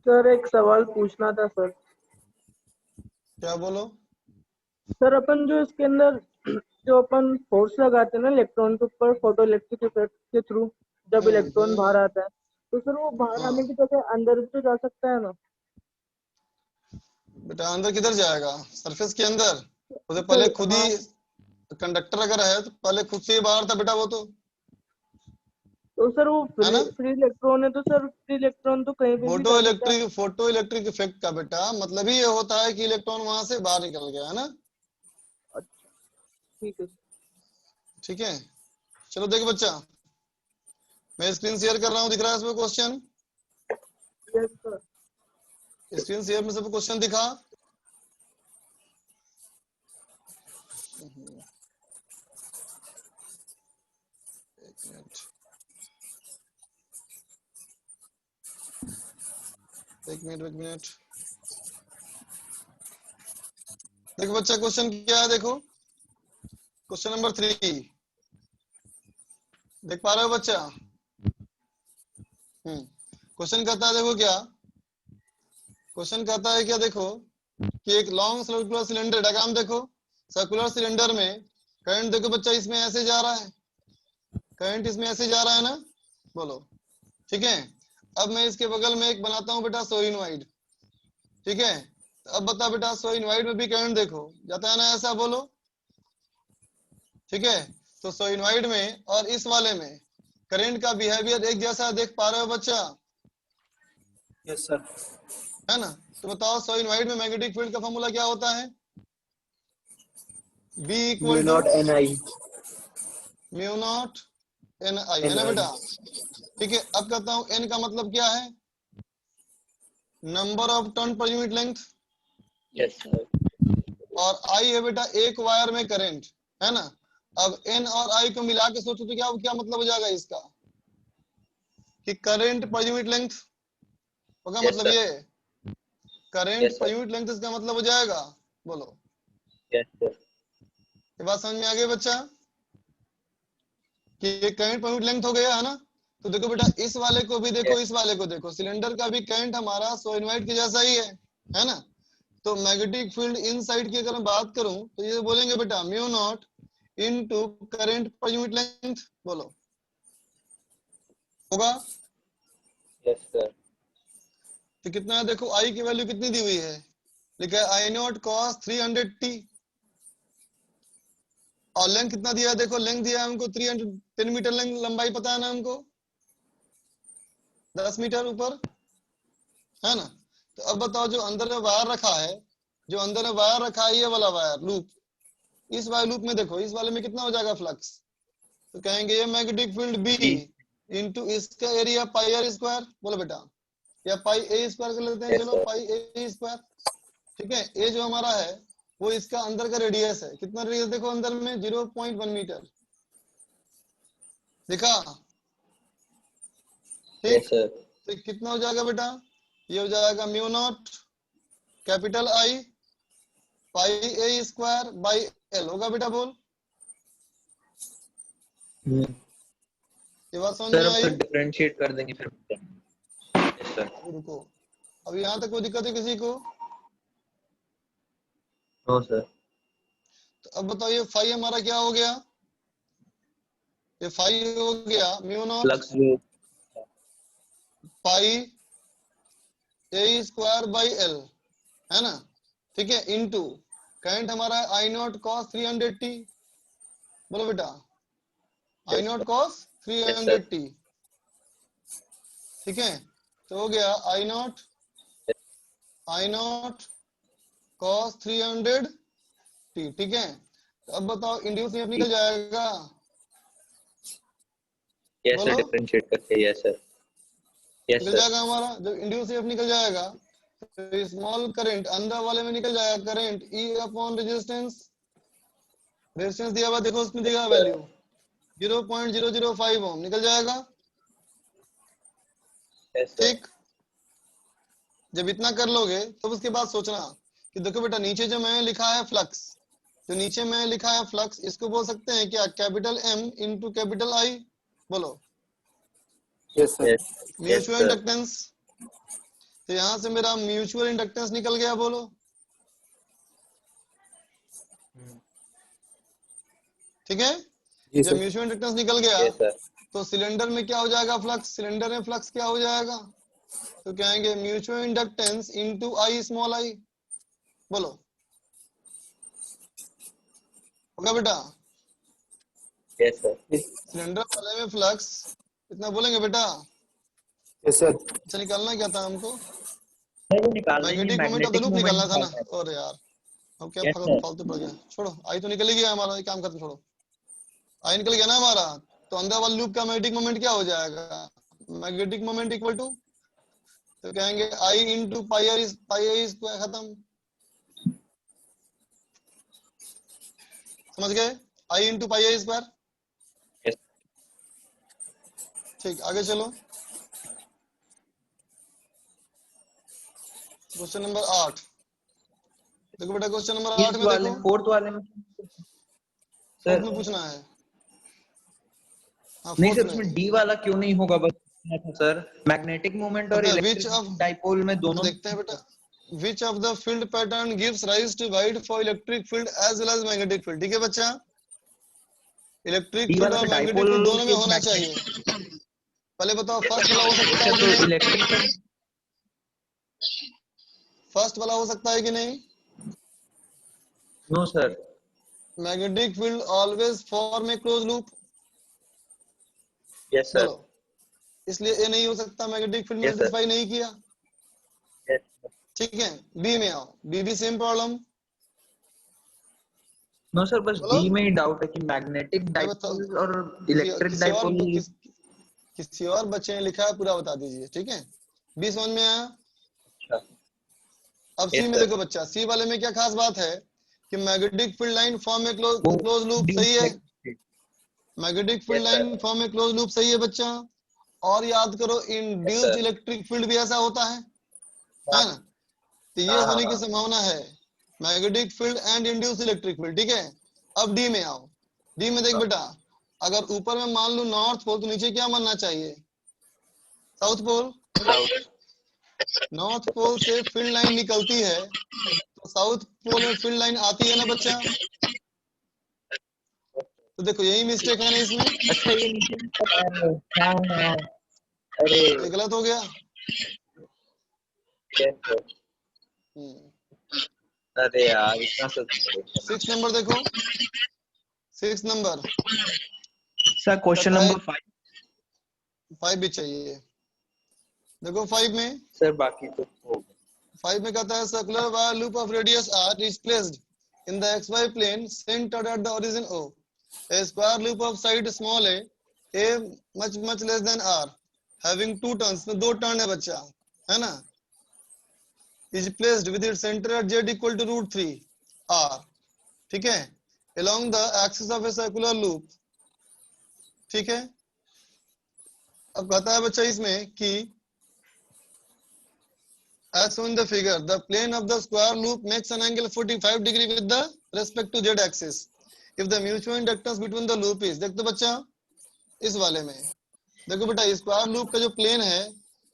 सर एक सवाल पूछना था सर। क्या बोलो। सर अपन जो इसके अंदर जो अपन फोर्स लगाते हैं ना इलेक्ट्रॉन के ऊपर फोटो इलेक्ट्रिक इफेक्ट के थ्रू, जब इलेक्ट्रॉन बाहर आता है, तो सर वो बाहर आने की जगह अंदर भी तो जा सकता है ना? बेटा अंदर किधर जाएगा, सरफेस के अंदर? उसे पहले खुद ही कंडक्टर अगर है तो पहले खुद से ही बाहर था बेटा वो तो सर वो फ्री इलेक्ट्रॉन है, तो सर फ्री इलेक्ट्रॉन तो कहीं पे भी जा सकता है। फोटो इलेक्ट्रिक इफेक्ट का बेटा मतलब ही ये होता है कि इलेक्ट्रॉन वहां से बाहर निकल गया है ना। ठीक है ठीक है। चलो देखो बच्चा, मैं स्क्रीन शेयर कर रहा हूँ, दिख रहा है इसमें question? Yes sir. Screen share में सब क्वेश्चन दिखा? एक मिनट एक मिनट। देखो बच्चा क्वेश्चन क्या है, देखो क्वेश्चन नंबर 3 देख पा रहे हो बच्चा? क्वेश्चन कहता है, देखो क्या क्वेश्चन कहता है, क्या देखो कि एक लॉन्ग सर्कुलर सिलेंडर, डायग्राम देखो, सर्कुलर सिलेंडर में करंट देखो बच्चा इसमें ऐसे जा रहा है, करंट इसमें ऐसे जा रहा है ना, बोलो ठीक है। अब मैं इसके बगल में एक बनाता हूं बेटा सोइनोइड, ठीक है। तो अब बता बेटा सोइनोइड में भी करंट देखो जाता है ना ऐसा, बोलो ठीक है। तो सोइनोइड में और इस वाले में करंट का बिहेवियर एक जैसा देख पा रहे हो बच्चा? Yes sir. है ना। तो बताओ सोइनोइड में मैग्नेटिक फील्ड का फॉर्मूला क्या होता है? B equal to mu naught n i, है ना बेटा? ठीक है। अब कहता हूं N का मतलब क्या है? Number of turn per unit length. Yes sir. और I है बेटा एक वायर में करंट, है ना। अब N और I को मिला के सोचो तो क्या क्या मतलब हो जाएगा इसका कि करंट पर यूनिट लेंथ होगा। मतलब ये करंट पर यूनिट लेंथ इसका मतलब हो जाएगा, बोलो। Yes sir. ये बात समझ में आ गई बच्चा कि ये करंट पर यूनिट लेंथ हो गया, है ना। तो देखो बेटा इस वाले को भी देखो, इस वाले को देखो, सिलेंडर का भी करंट हमारा सोलेनोइड के जैसा ही है ना। तो मैग्नेटिक फील्ड इनसाइड की अगर मैं बात करूं तो ये बोलेंगे बेटा mu naught into current per unit length, बोलो होगा। Yes sir. तो कितना है देखो, आई की वैल्यू कितनी दी हुई है, लिखा है आई नॉट कॉस 300t, और लेंथ कितना दिया है देखो, लेंथ दिया है हमको 310 मीटर लेंथ, लंबाई पता है ना हमको 10 मीटर ऊपर, है ना। तो अब बताओ जो अंदर में वायर रखा है, जो अंदर में वायर रखा है ये वाला वायर लूप, इस वायर लूप में देखो इस वाले में कितना हो जाएगा फ्लक्स, तो कहेंगे ये मैग्नेटिक फील्ड B इनटू इसका एरिया पाई आर स्क्वायर, बोलो बेटा, या पाई ए स्क्वायर कर लेते हैं, चलो पाई ए स्क्वायर, ठीक है। ये जो हमारा है वो इसका अंदर का रेडियस है, कितना रेडियस देखो अंदर में 0.1 मीटर दिखा, ठीक। तो कितना हो जाएगा बेटा, ये हो जाएगा mu naught capital I pi A square by L, होगा बेटा बोल। ये बात समझ में आई? डिफरेंशिएट कर देंगे फिर। Yes sir. रुको अब यहाँ तक कोई दिक्कत है किसी को? No sir. तो अब बताओ ये फाई हमारा क्या हो गया, ये फाई हो गया mu naught flux pi A square by L, है ना, ठीक है, इनटू करंट हमारा है आई नॉट कॉस 300t, बोलो बेटा आई नॉट कॉस 300t, ठीक है, तो हो गया I नॉट cos 300 t, ठीक है। तो अब बताओ इंड्यूस ईएमएफ निकल जाएगा, यस सर, बोलो डिफरेंशिएट करके, यस सर, यस निकल सर, जाएगा हमारा। जब इंड्यूस ईएमएफ निकल जाएगा तो स्मॉल करंट अंदर वाले में निकल जाएगा, current E upon resistance, resistance दिया हुआ देखो उसमें दिया वैल्यू 0.005 ओम निकल जाएगा, यस सर, ठीक। जब इतना कर लोगे तब उसके बाद सोचना कि देखो बेटा नीचे जो मैंने लिखा है फ्लक्स, जो नीचे मैंने लिखा है फ्लक्स, इसको बोल सकते हैं क्या, capital M into capital I, बोलो यस सर, म्यूचुअल इंडक्टेंस। तो यहां से मेरा म्यूचुअल इंडक्टेंस निकल गया, बोलो ठीक है। जी जब सर, म्यूचुअल इंडक्टेंस निकल गया यस सर, तो सिलेंडर में क्या हो जाएगा, फ्लक्स, सिलेंडर में फ्लक्स क्या हो जाएगा, तो कहेंगे mutual inductance into I small I, बोलो होगा बेटा। यस सर, सिलेंडर वाले में फ्लक्स इतना बोलेंगे बेटा। यस सर, अच्छा निकालना क्या था हमको, वो निकालना ही magnetic moment of the magnetic loop moment निकालना था ना। निकालना है। और यार अब क्या यस सर, फालतू पड़ गया, छोड़ो, आई तो निकल ही गया हमारा, ये काम खत्म, छोड़ो। आई निकल गया ना हमारा, तो अंदर वाले लूप का मैग्नेटिक मोमेंट क्या हो जाएगा, मैग्नेटिक मोमेंट इक्वल टू, तो कहेंगे I into pi are square, खत्म, समझ गए, I into pi are square, yes, ठीक। आगे चलो, क्वेश्चन नंबर 8 देखो बेटा, क्वेश्चन नंबर 8 इस में वाले देखो, फोर्थ वाले में फोर्थ सर, में पूछना है, हाँ नहीं फोर्थ सर, में। उसमें डी वाला क्यों नहीं होगा, बस पूछना था सर, मैग्नेटिक मोमेंट और पता है विच इलेक्ट्रिक ऑफ, डाइपोल में दोनों, देखते हैं बेटा, which of the field pattern gives rise to wide for electric field as well as magnetic field, ठीक है बच्चा, इलेक्ट्रिक डी फील्ड वाला और तो मैग्नेटिक डाइपोल फील्ड दोनों में के होना चाहिए। मैग्नेटिक, पहले बताओ फर्स्ट वाला हो सकता है सर कि तो नहीं, इलेक्ट्रिकल, फर्स्ट वाला हो सकता है कि नहीं, no sir, magnetic field always form a close loop, yes sir, बोलो, इसलिए ए नहीं हो सकता, मैग्नेटिक फील्ड में यस सर, स्पेसिफाई नहीं किया, यस, ठीक है। बी में आओ, बी भी सेम प्रॉब्लम, नो सर, बस बोलो, डी में ही डाउट है कि मैग्नेटिक मैं बताओ, डाइपोल और इलेक्ट्रिक डाइपोल, किसी और बच्चे ने लिखा है पूरा बता दीजिए, ठीक है। बी समझ में आया। अब सी यस में सर, देखो बच्चा, सी वाले में क्या खास बात है कि मैग्नेटिक फील्ड लाइन फॉर्म में क्लोज लूप, सही है, मैग्नेटिक फील्ड लाइन फॉर्म में क्लोज लूप, सही है बच्चा। और याद करो इंड्यूस्ड इलेक्ट्रिक फील्ड भी ऐसा होता है ना, तो ये होने की संभावना है, magnetic field and induced electric field, ठीक है। अब डी में आओ, डी में देख बेटा, अगर ऊपर में मान लो नॉर्थ पोल, तो नीचे क्या मानना चाहिए, साउथ पोल, नॉर्थ पोल से फील्ड लाइन निकलती है तो साउथ पोल में फील्ड लाइन आती है ना बच्चा, तो देखो यही मिस्टेक है ना इसमें, अच्छा ये हाँ, अरे ये गलत हो गया, अरे यार इतना सब 6 नंबर देखो, 6 नंबर सर, क्वेश्चन नंबर 5 भी चाहिए, देखो 5 में, सर बाकी तो 5 में कहता है circular wire loop of radius r is placed in the xy plane centered at the origin O, a square loop of side small a much less than r having 2 turns, में 2 turn है बच्चा, है ना, is placed with its center at z equal to √3 r, ठीक है, along the axis of a circular loop, ठीक है। अब कहता है बच्चा इसमें कि as shown in the figure, the plane of the square loop makes an angle 45 degree with the respect to z axis if the mutual inductance between the loop is, देखो बच्चा इस वाले में देखो बेटा, स्क्वायर लूप का जो plane है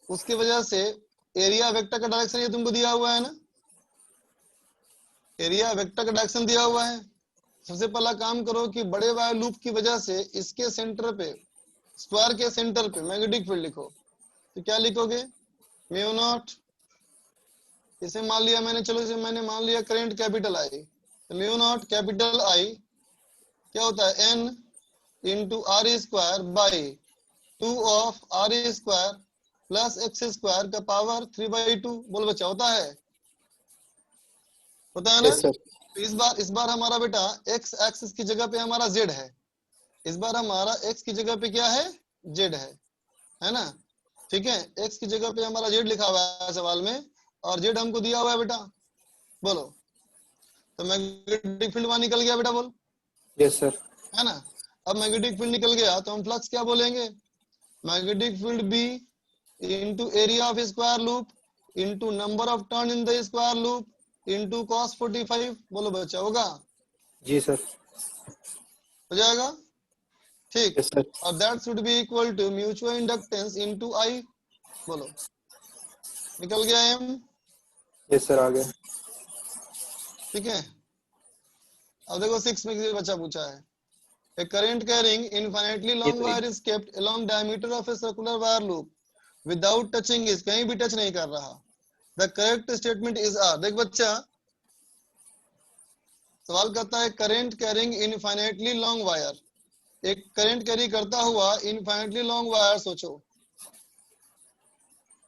उसकी वजह से एरिया वेक्टर का डायरेक्शन ये तुमको दिया हुआ है ना, एरिया वेक्टर का डायरेक्शन दिया हुआ है। सबसे पहला काम करो कि बड़े वाले लूप की वजह से इसके सेंटर पे, स्क्वायर के सेंटर पे मैग्नेटिक फील्ड लिखो, तो क्या लिखोगे, म्यू नॉट, इसे मान लिया मैंने, चलो इसे मैंने मान लिया करंट कैपिटल आई, तो म्यू नॉट कैपिटल आई क्या होता है, N into R square by 2 of R square plus X square का पावर 3/2। बोल बच्चा होता है ना? Yes sir. तो इस बार हमारा बेटा एक्स एक्सिस की जगह पे हमारा जेड है। इस बार हमारा एक्स की जगह पे क्या है? जेड है ना? ठीक है, एक्स की जगह पे हमारा जेड लिखा हुआ है सवाल में, और जेड हमको दिया हुआ है बेटा। बोलो, तो मैग्नेटिक फील्ड वहां निकल गया बेटा, बोल। Yes sir. है ना? अब मैग्नेटिक फील्ड निकल गया तो हम फ्लक्स क्या बोलेंगे? Magnetic field B into area of square loop into number of turn in the square loop into cos 45। बोलो बच्चा, होगा? जी सर। हो जाएगा, ठीक। Yes sir. और that should be equal to mutual inductance into I। बोलो, निकल गया एम? यस सर, आ गया। ठीक है, अब देखो 6 में किसी बच्चा पूछा है, a current carrying infinitely long wire is kept along diameter of a circular wire loop without touching is, कहीं भी टच नहीं कर रहा। The correct statement is R। देख बच्चा, सवाल करता है current carrying infinitely long wire, एक करंट कैरी करता हुआ इनफाइनाइटली लॉन्ग वायर सोचो।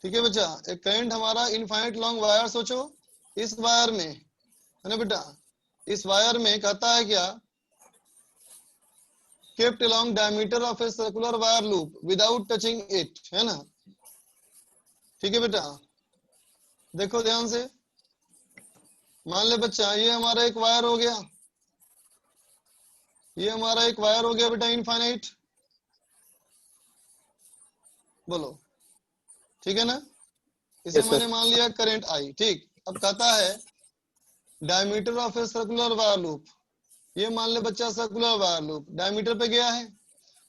ठीक है बच्चा, एक करंट हमारा इनफाइनाइट लॉन्ग वायर सोचो। इस वायर में है ना बेटा, इस वायर में कहता है क्या? kept along diameter of a circular wire loop without touching it, है ना? ठीक है बेटा, देखो ध्यान से, मान ले बच्चा ये हमारा एक वायर हो गया, ये हमारा एक वायर हो गया बेटा इनफाइनाइट। बोलो, ठीक है ना? इसे Yes, sir. मैंने मान लिया करंट आई। ठीक, अब कहता है diameter of a circular wire loop, ये मान ले बच्चा सर्कुलर वायर लूप डायमीटर पे गया है,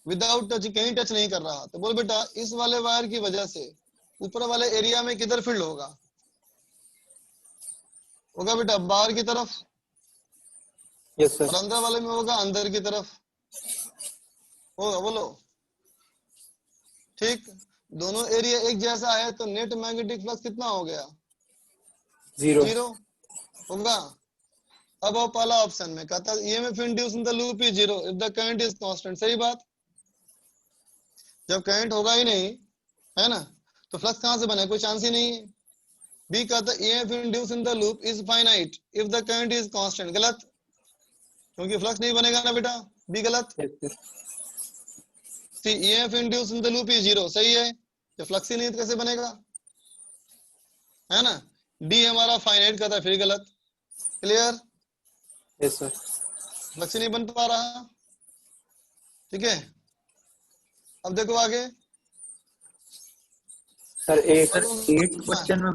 विदाउट टच, कहीं टच नहीं कर रहा। तो बोल बेटा इस वाले वायर की वजह से ऊपर वाले एरिया में किधर फील्ड होगा? होगा बेटा बाहर की तरफ। Yes sir. और अंदर वाले में होगा अंदर की तरफ होगा। बोलो, ठीक, दोनों एरिया एक जैसा है तो नेट मैग्नेटिक फ्लक्स कितना हो गया? 0 होगा। अब वो पहला ऑप्शन में कहता है EMF induce in the loop is 0 if the current is constant. सही बात, जब करंट होगा ही नहीं है ना तो फ्लक्स कहां से बने? कोई चांस ही नहीं है। बी कहता है EMF induce in the loop is finite if the current is constant. गलत, क्योंकि फ्लक्स नहीं बनेगा ना बेटा, बी गलत। C EMF induce in the loop is 0 सही है, जब फ्लक्स ही नहीं तो कैसे बनेगा? है ना? डी हमारा फाइनाइट कहता है, फिर गलत। क्लियर? Yes sir. फ्लक्स ही नहीं बन पा रहा। ठीक है, अब देखो आगे सर 8 क्वेश्चन में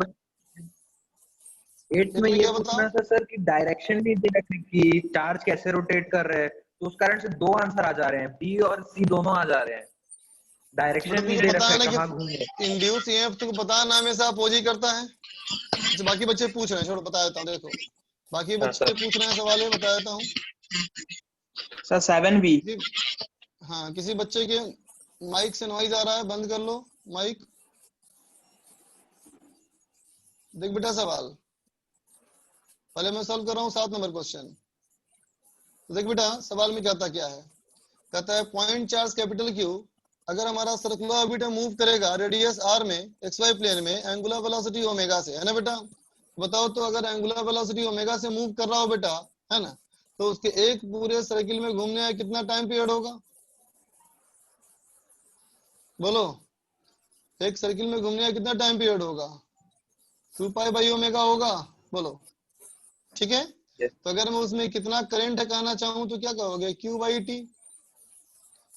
8 में ये पूछना था सर कि डायरेक्शन नहीं दे रखी कि चार्ज कैसे रोटेट कर रहे हैं, तो उस कारण से 2 आंसर आ जा रहे हैं, बी और सी दोनों आ जा रहे हैं। डायरेक्शन नहीं दे रखा है कहां घूमे। इंड्यूस ईएमएफ तुमको पता है नाम ऐसा अपोज ही करता है। अच्छा बाकी बच्चे पूछ रहे हैं, छोड़ो बता देता हूं। देखो बाकी बच्चे पूछ रहे हैं सवाल, ये बता देता हूं सर 7B। हाँ, किसी बच्चे के माइक से नॉइज आ रहा है, बंद कर लो माइक। देख बेटा सवाल पहले मैं सॉल्व कर रहा हूँ 7 नंबर क्वेश्चन। तो देख बेटा सवाल में कहता क्या है, कहता है पॉइंट चार्ज कैपिटल क्यू अगर हमारा सर्कुलर ऑर्बिट मूव करेगा रेडियस आर में एक्सवाई प्लेन में एंगुलर वेलोसिटी ओमेगा से, है ना बेटा? बताओ तो अगर एंगुलर वेलोसिटी ओमेगा से मूव कर रहा हो बेटा, है ना, तो उसके एक पूरे सर्किल में घूमने का कितना टाइम पीरियड होगा? बोलो, एक सर्किल में घूमने का कितना टाइम पीरियड होगा? 2 पाई बाई ओमेगा होगा। बोलो, ठीक है? तो अगर मैं उसमें कितना करंट है कहना चाहूं तो क्या कहोगे? Q by T.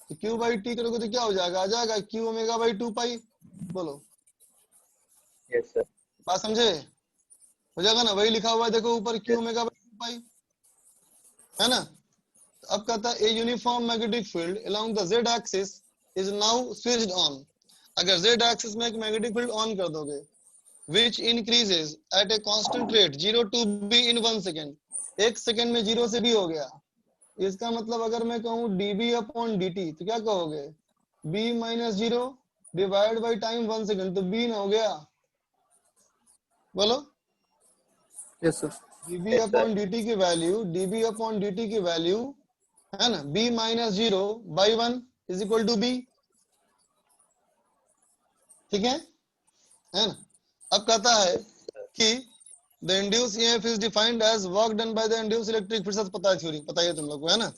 तो Q बाई टी करोगे तो क्या हो जाएगा? आ जाएगा Q ओमेगा बाई 2 पाई। बोलो, यस सर। बात समझे? हो जाएगा ना, वही लिखा हुआ है देखो ऊपर Q ओमेगा बाई 2 पाई, है ना? अब कहता है a uniform magnetic field along the Z axis is now switched on. अगर जेड एक्सिस में एक मैग्नेटिक फील्ड ऑन कर दोगे which increases at a constant rate 0 to b in 1 second, 1 second में 0 से b हो गया। इसका मतलब अगर मैं कहूं db अपॉन dt तो क्या कहोगे? b minus 0 divide by time 1 second, तो b ना हो गया। बोलो, yes sir. db upon dt की वैल्यू, db अपॉन dt की वैल्यू है ना, b minus 0 by 1 is equal to b। ठीक है, है ना। अब कहता है कि the induce EMF is defined as work done by the induce electric field. पता है थ्योरी, पता है तुम लोग को, है ना।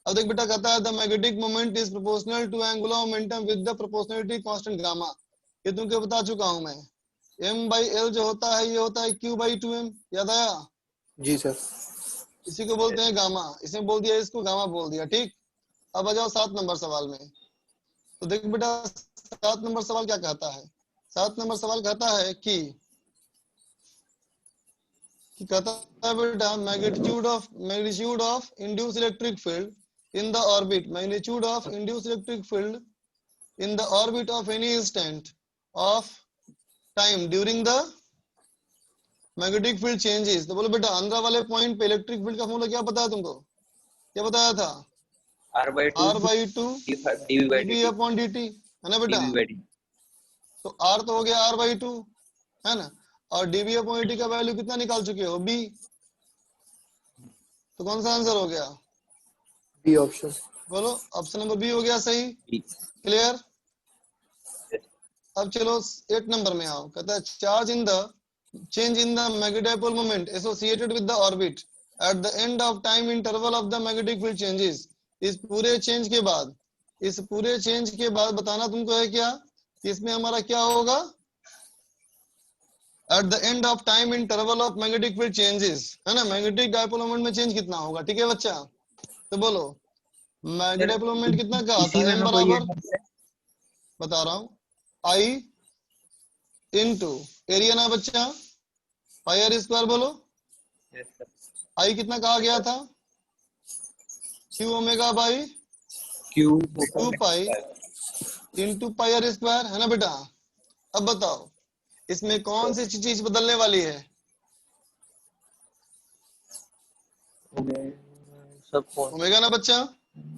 अब देख बेटा, कहता है the magnetic moment is proportional to angular momentum with the proportionality constant gamma. ये तुमको बता चुका हूं मैं। m/l जो होता है ये होता है q/2m, याद आया? जी सर। इसी को बोलते हैं गामा। इसने बोल दिया, इसको गामा बोल दिया, ठीक। अब आ जाओ 7 नंबर सवाल में। तो देख बेटा 7 नंबर सवाल क्या कहता है। 7 नंबर सवाल कहता है कि कहता है बेटा magnitude of induce electric field in the orbit, magnitude of induce electric field in the orbit of any instant of time during the magnetic field changes. तो बोलो बेटा अंदर वाले पॉइंट पे इलेक्ट्रिक फील्ड का फॉर्मूला क्या बताया तुमको, क्या बताया था? R/2 dV/dt, है ना बेटा। तो R तो हो गया R/2, है ना, और dV/dt का वैल्यू कितना निकाल चुके हो, B। तो कौन सा आंसर हो गया? B option. बोलो ऑप्शन नंबर बी हो गया सही। क्लियर। अब चलो 8 नंबर में आओ। कहता है change in the magnetic dipole moment associated with the orbit at the end of time interval of the magnetic field changes। इस पूरे चेंज के बाद बताना तुमको है क्या, इसमें हमारा क्या होगा? At the end of time interval of magnetic field changes, है ना। मैग्नेटिक डायपोल मोमेंट में चेंज कितना होगा, ठीक है बच्चा। तो बोलो मैग्नेटिक डायपोल मोमेंट कितना का आता है? m बराबर बता रहा हूं I इनटू एरिया ना बच्चा, पाई आर स्क्वायर। बोलो I कितना कहा गया था? Q omega by Q 2 pi into pi are square, है ना बेटा। अब बताओ इसमें कौन सी चीज बदलने वाली है? ओमेगा ना बच्चा,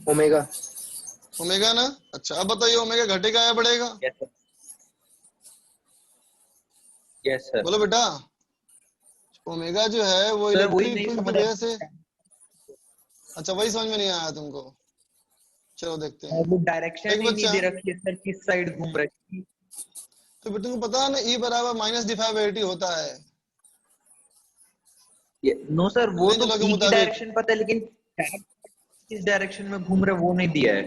ओमेगा ना। अच्छा अब बताइए ओमेगा घटेगा या बढ़ेगा? Yes sir. बोलो बेटा ओमेगा जो है वो इलेक्ट्रिक फील्ड की वजह से। अच्छा वही समझ में नहीं आया तुमको, चलो देखते हैं। वो डायरेक्शन ही नहीं दे रखी है सर, किस साइड घूम रही है। तो बेटा तुमको पता है ना E बराबर -d/dt होता है। नो सर वो तो P की डायरेक्शन पता है, लेकिन किस डायरेक्शन में घूम रहे वो नहीं दिया है।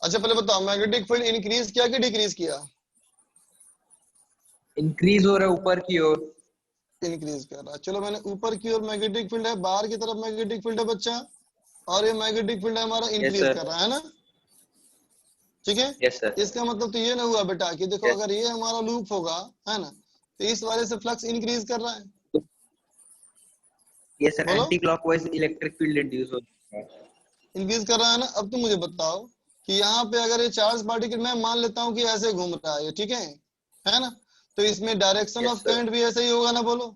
अच्छा पहले बताओ मैग्नेटिक फील्ड इंक्रीज किया कि डिक्रीज किया? इंक्रीज हो रहा है ऊपर की ओर, इंक्रीज कर रहा है। चलो मैंने ऊपर की ओर मैग्नेटिक फील्ड है, बाहर की तरफ मैग्नेटिक फील्ड है बच्चा, और ये मैग्नेटिक फील्ड हमारा इंक्रीज कर रहा है ना, ठीक है। इसका मतलब तो ये ना हुआ बेटा कि देखो अगर ये हमारा लूप होगा, है ना, तो इस वाले से फ्लक्स इंक्रीज कर रहा है। Yes sir, anti clockwise electric field induce होता है, इंक्रीज कर रहा है ना। अब तुम मुझे बताओ कि यहाँ पे अगर ये चार्ज पार्टिकल मैं मान लेता हूँ कि ऐसे घूम रहा है, ठीक है ना, तो इसमें डायरेक्शन ऑफ करंट भी ऐसे ही होगा ना। बोलो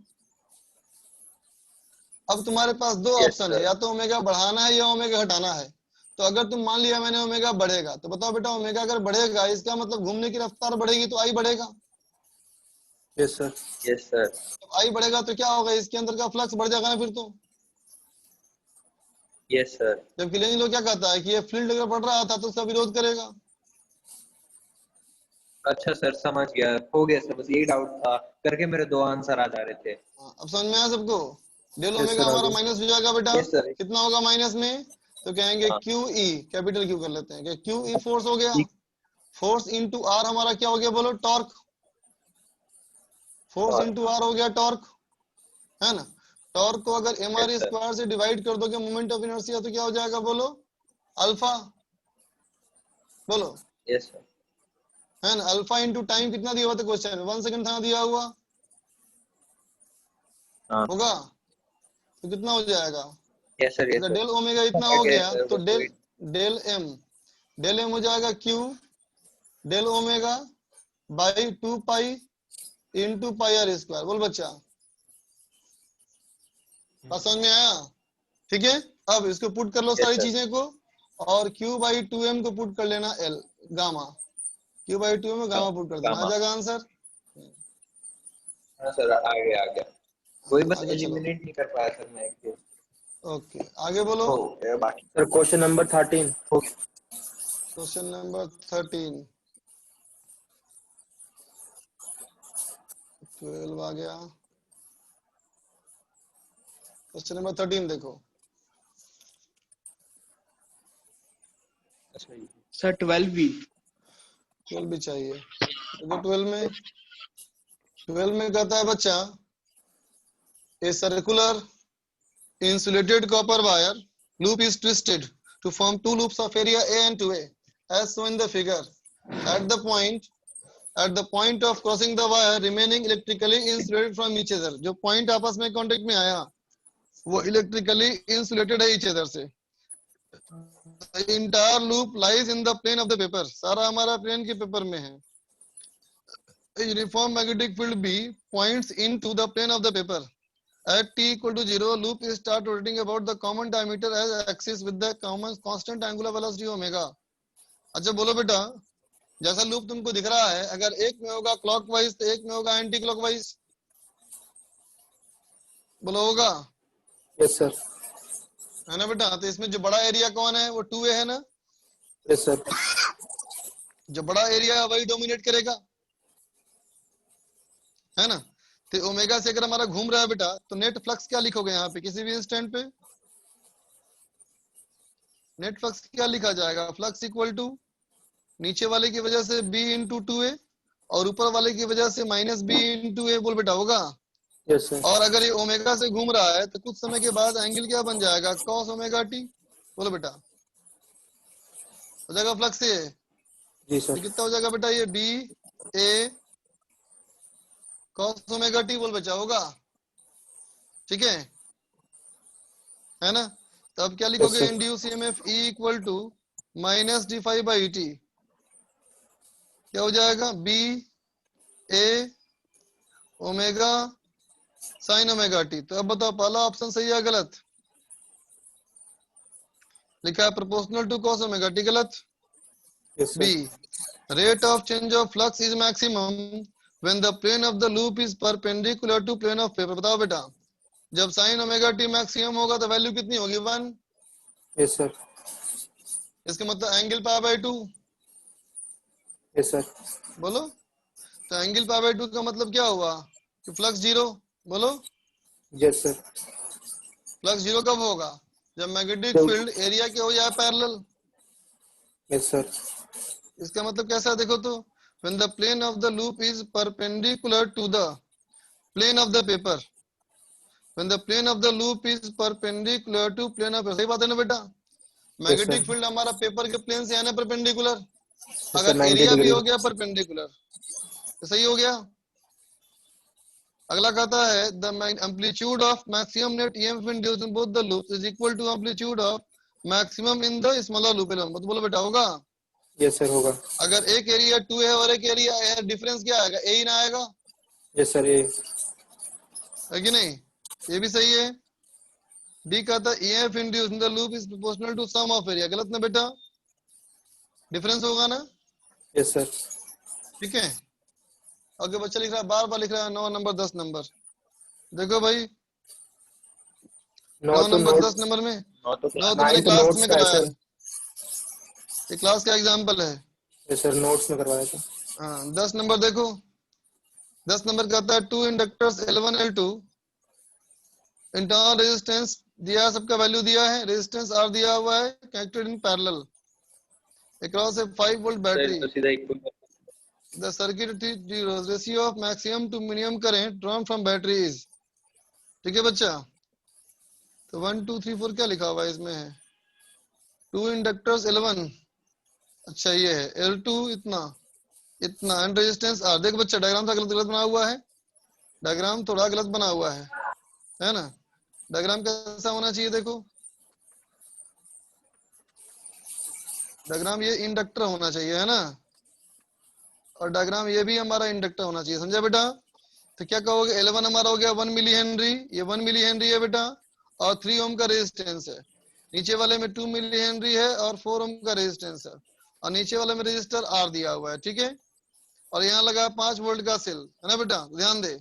अब तुम्हारे पास दो ऑप्शन है, या तो ओमेगा बढ़ाना है या ओमेगा घटाना है। तो अगर तुम मान लिया मैंने ओमेगा बढ़ेगा, तो बताओ बेटा ओमेगा अगर बढ़ेगा इसका मतलब घूमने की रफ्तार बढ़ेगी तो आई बढ़ेगा। Yes sir. Yes sir. तो आई बढ़ेगा तो क्या होगा, इसके अंदर का फ्लक्स बढ़ जाएगा ना फिर तो। Yes sir. जबकि लेंज लॉ क्या कहता है कि ये फील्ड अगर बढ़ रहा था तो उसका विरोध करेगा। अच्छा सर समझ गया, हो गया सर, बस यही डाउट था, करके मेरे दो आंसर आ जा रहे थे। अब समझ में आया सबको। डेल ओमेगा हमारा माइनस हो जाएगा बेटा, कितना होगा माइनस में, तो कहेंगे क्यू ई, कैपिटल क्यू कर लेते हैं कि क्यू ई फोर्स हो गया, फोर्स इनटू आर हमारा क्या हो गया, बोलो टॉर्क, फोर्स इनटू आर हो गया टॉर्क, है ना। टॉर्क को अगर एम आर स्क्वायर से डिवाइड कर दोगे मोमेंट ऑफ इनर्शिया तो क्या हो जाएगा, बोलो अल्फा, बोलो यस सर, है ना। अल्फा इनटू टाइम कितना दिया हुआ था क्वेश्चन में, 1 सेकंड था दिया हुआ होगा, तो कितना हो जाएगा। Yes sir, yes sir. Del omega इतना हो गया तो डेल एम हो जाएगा Q del omega by 2 pi into pi are square. बोल बच्चा बात समझ में आया, ठीक है। अब इसको पुट कर लो सारी चीजें को, और Q/2m को पुट कर लेना L गामा, Q/2m में गामा पुट कर देना, आ जाएगा आंसर। हाँ सर आ गया, कोई बस एलिमिनेट नहीं कर पाया सर मैं। ओके आगे बोलो। बाकी sir question number 13। Question number 13 12 आ गया। क्वेश्चन नंबर 13 देखो। सर 12 भी 12 भी चाहिए। देखो 12 में कहता है बच्चा, a circular insulated copper wire loop is twisted to form two loops of area A and 2A as shown in the figure. At the point of crossing the wire remaining electrically insulated from each other. जो point आपस में contact में आया वो electrically insulated है each other से। The entire loop lies in the plane of the paper. सारा हमारा plane के पेपर में है। A uniform magnetic field B points into the plane of the paper. At t equal to 0, loop is start rotating about the common diameter as axis with the common constant angular velocity omega. अच्छा बोलो बेटा, जैसा loop तुमको दिख रहा है, अगर एक में होगा क्लॉकवाइज तो एक में होगा एंटी क्लॉकवाइज, बोलो होगा? Yes sir. है ना बेटा? तो इसमें जो बड़ा एरिया कौन है? वो 2A है ना? Yes sir. जो बड़ा एरिया है वही डोमिनेट करेगा, है ना? तो ओमेगा से अगर हमारा घूम रहा है बेटा, तो नेट फ्लक्स क्या लिखोगे यहाँ पे किसी भी इंस्टेंट पे? नेट फ्लक्स क्या लिखा जाएगा? फ्लक्स इक्वल टू नीचे वाले की वजह से b इंटू 2A और ऊपर वाले की वजह से माइनस b इंटू A। बोल बेटा होगा? Yes sir. और अगर ये ओमेगा से घूम रहा है तो कुछ समय के बाद एंगल क्या बन जाएगा? cos omega t। बोलो बेटा हो जाएगा फ्लक्स ये? जी सर। कितना हो जाएगा बेटा ये? b a cos omega t। बोल बचा होगा? ठीक है ना? तो अब क्या लिखोगे? Induce EMF E equal to minus D phi by T. क्या हो जाएगा? b a omega sine omega T. तो अब बताओ पहला ऑप्शन सही है गलत? लिखा है proportional to cos omega T, गलत? b rate of change of flux is maximum when the plane of the loop is perpendicular to plane of paper। बताओ बेटा, जब sin ओमेगा टी मैक्सिमम होगा तो वैल्यू कितनी होगी? 1। Yes sir. इसका मतलब angle pi by 2। Yes sir. बोलो, तो एंगल पाई बाय 2 का मतलब क्या हुआ? कि फ्लक्स 0। बोलो। Yes sir. फ्लक्स 0 कब होगा? जब मैग्नेटिक फील्ड एरिया के हो जाए पैरेलल। Yes sir. इसका मतलब कैसा है देखो तो, when the plane of the loop is perpendicular to the plane of the paper, when the plane of the loop is perpendicular to plane of paper। सही बात है ना बेटा? मैग्नेटिक फील्ड हमारा पेपर के प्लेन से है ना परपेंडिकुलर। अगर एरिया भी हो गया परपेंडिकुलर तो सही हो गया। अगला कहता है the amplitude of maximum net EMF induced in both the loops is equal to amplitude of maximum in the smaller loop alone। तो बोलो बेटा होगा? यस सर होगा। अगर एक एरिया 2 है और एक एरिया A है, डिफरेंस क्या आएगा? A ही ना आएगा? Yes sir. ए है कि नहीं? ये भी सही है। D कहता है EMF induced in the loop is proportional to sum of area। गलत ना बेटा? डिफरेंस होगा ना? Yes sir. ठीक है। आगे बच्चा लिख रहा है, बार बार लिख रहा है 9 नंबर 10 नंबर। देखो भाई 9 नंबर 10 नंबर में 9 तो मैंने क्लास में कराया है। ये क्लास का एग्जांपल है। यस सर, नोट्स में करवाया था। हाँ 10 नंबर देखो। 10 नंबर कहता है 2 inductors L1 L2 internal resistance दिया है, सबका वैल्यू दिया है, रेजिस्टेंस R दिया हुआ है, connected in parallel across A 5 volt battery. The circuit ratio of maximum to minimum current drawn from battery is। ठीक है बच्चा? तो 1 2 3 4 क्या लिखा हुआ है इसमें? है 2 इंडक्टर्स L1, अच्छा ये है L2 इतना इतना एंड रेजिस्टेंस R। देख बच्चा डायग्राम था गलत गलत बना हुआ है, डायग्राम थोड़ा गलत बना हुआ है ना? डायग्राम कैसा होना चाहिए देखो, डायग्राम ये इंडक्टर होना चाहिए है ना, और डायग्राम ये भी हमारा इंडक्टर होना चाहिए, समझा बेटा? तो क्या कहोगे? L1 हमारा हो गया 1 मिली हेनरी, ये 1 मिली हेनरी है बेटा, और 3 ओम का रेजिस्टेंस है। नीचे वाले में 2 मिली हेनरी है और 4 ओम का रेजिस्टेंस है, और नीचे वाले में रेजिस्टर R दिया हुआ है। ठीक है, और यहाँ लगा 5 वोल्ट का सेल है ना बेटा? ध्यान दे,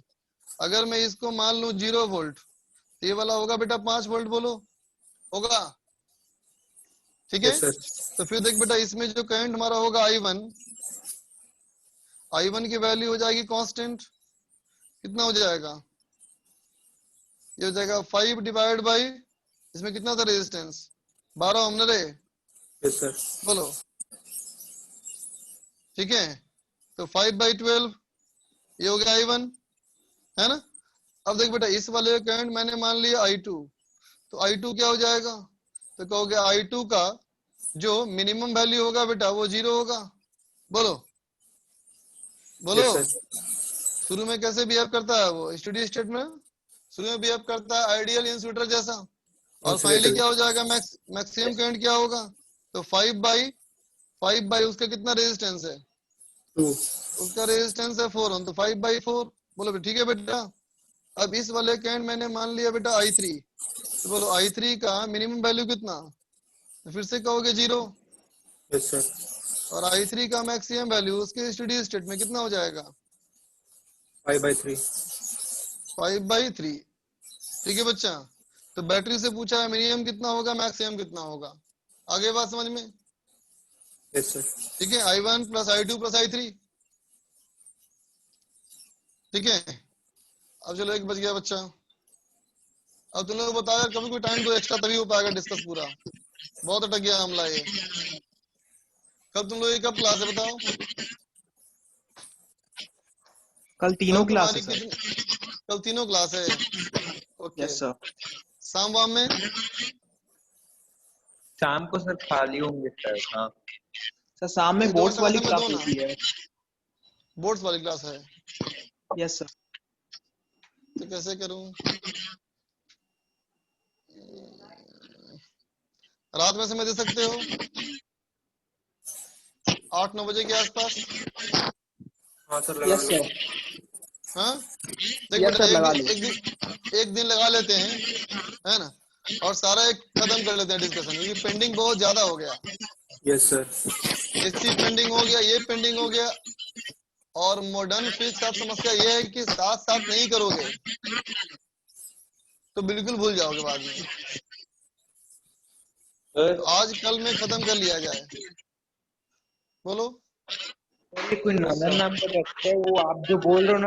अगर मैं इसको मान लूं 0 वोल्ट तो ये वाला होगा बेटा 5 वोल्ट। बोलो होगा? ठीक है। तो फिर देख बेटा इसमें जो करंट हमारा होगा I1 की वैल्यू हो जाएगी कांस्टेंट, कितना हो जाएगा, ये हो जाएगा 5 डिवाइड बाई, इसमें कितना था रेजिस्टेंस 12 ओम ना रे। Yes sir. बोलो ठीक है, तो 5/12 ये हो गया I1 है ना। अब देख बेटा इस वाले करंट मैंने मान लिया I2, तो I2 क्या हो जाएगा, तो कहोगे I2 का जो मिनिमम वैल्यू होगा बेटा वो 0 होगा। बोलो बोलो Yes, शुरू में कैसे बिहेव करता है वो, स्टेडी स्टेट में शुरू में बिहेव करता है आइडियल इंसुलेटर जैसा, और फाइनली क्या हो जाएगा, मैक्सिमम करंट क्या होगा, तो 5/5 उसका कितना रेजिस्टेंस है, 2, उसका रेजिस्टेंस है 4 ओम, तो 5/4। बोलो ठीक है बेटा। अब इस वाले करंट मैंने मान लिया बेटा I3, तो बोलो I3 का मिनिमम वैल्यू कितना, तो फिर से कहोगे 0, यस सर। और I3 का मैक्सिमम वैल्यू उसके स्टेडी स्टेट में कितना हो जाएगा, 5/3। 5/3। ठीक है बच्चा, तो बैटरी से पूछा है मिनिमम कितना होगा, मैक्सिमम कितना होगा, आगे बात समझ में। Yes sir. ठीक है, I1 plus I2 plus I3। ठीक है, अब चलो 1 बज गया बच्चा। अब तुम लोग बताओ यार, कभी कोई टाइम तो एक्स्ट्रा तभी हो पाएगा डिस्कस पूरा, बहुत अटक गया मामला ये। कल तुम लोग कब क्लास है बताओ, कल तीनों कल क्लास है तुम्हारी सर। कल तीनों क्लास है। Okay, yes sir. शाम वाम में शाम को सर खाली होंगे सर। हाँ सर शाम में एक बोर्ड्स दोस्त वाली में क्लास दो ना, होती है। बोर्ड्स वाली क्लास है, यस सर। तो कैसे करूं, रात में समय दे सकते हो 8-9 बजे के आसपास। हाँ सर लगा यस लो। सर। हाँ देख यस बेटा, सर लगा लो। एक दिन लगा लेते हैं है ना, और सारा एक खत्म कर लेते हैं डिस्कशन, क्योंकि पेंडिंग बहुत ज्यादा हो गया। Yes sir. AC पेंडिंग हो गया, ये पेंडिंग हो गया, और मॉडर्न फिजिक्स के साथ समस्या ये है कि साथ साथ नहीं करोगे तो बिल्कुल भूल जाओगे बाद में। तो आज कल में खत्म कर लिया जाए। बोलो कोई नंदन नाम का रखते हैं, वो आप जो बोल रहे हो ना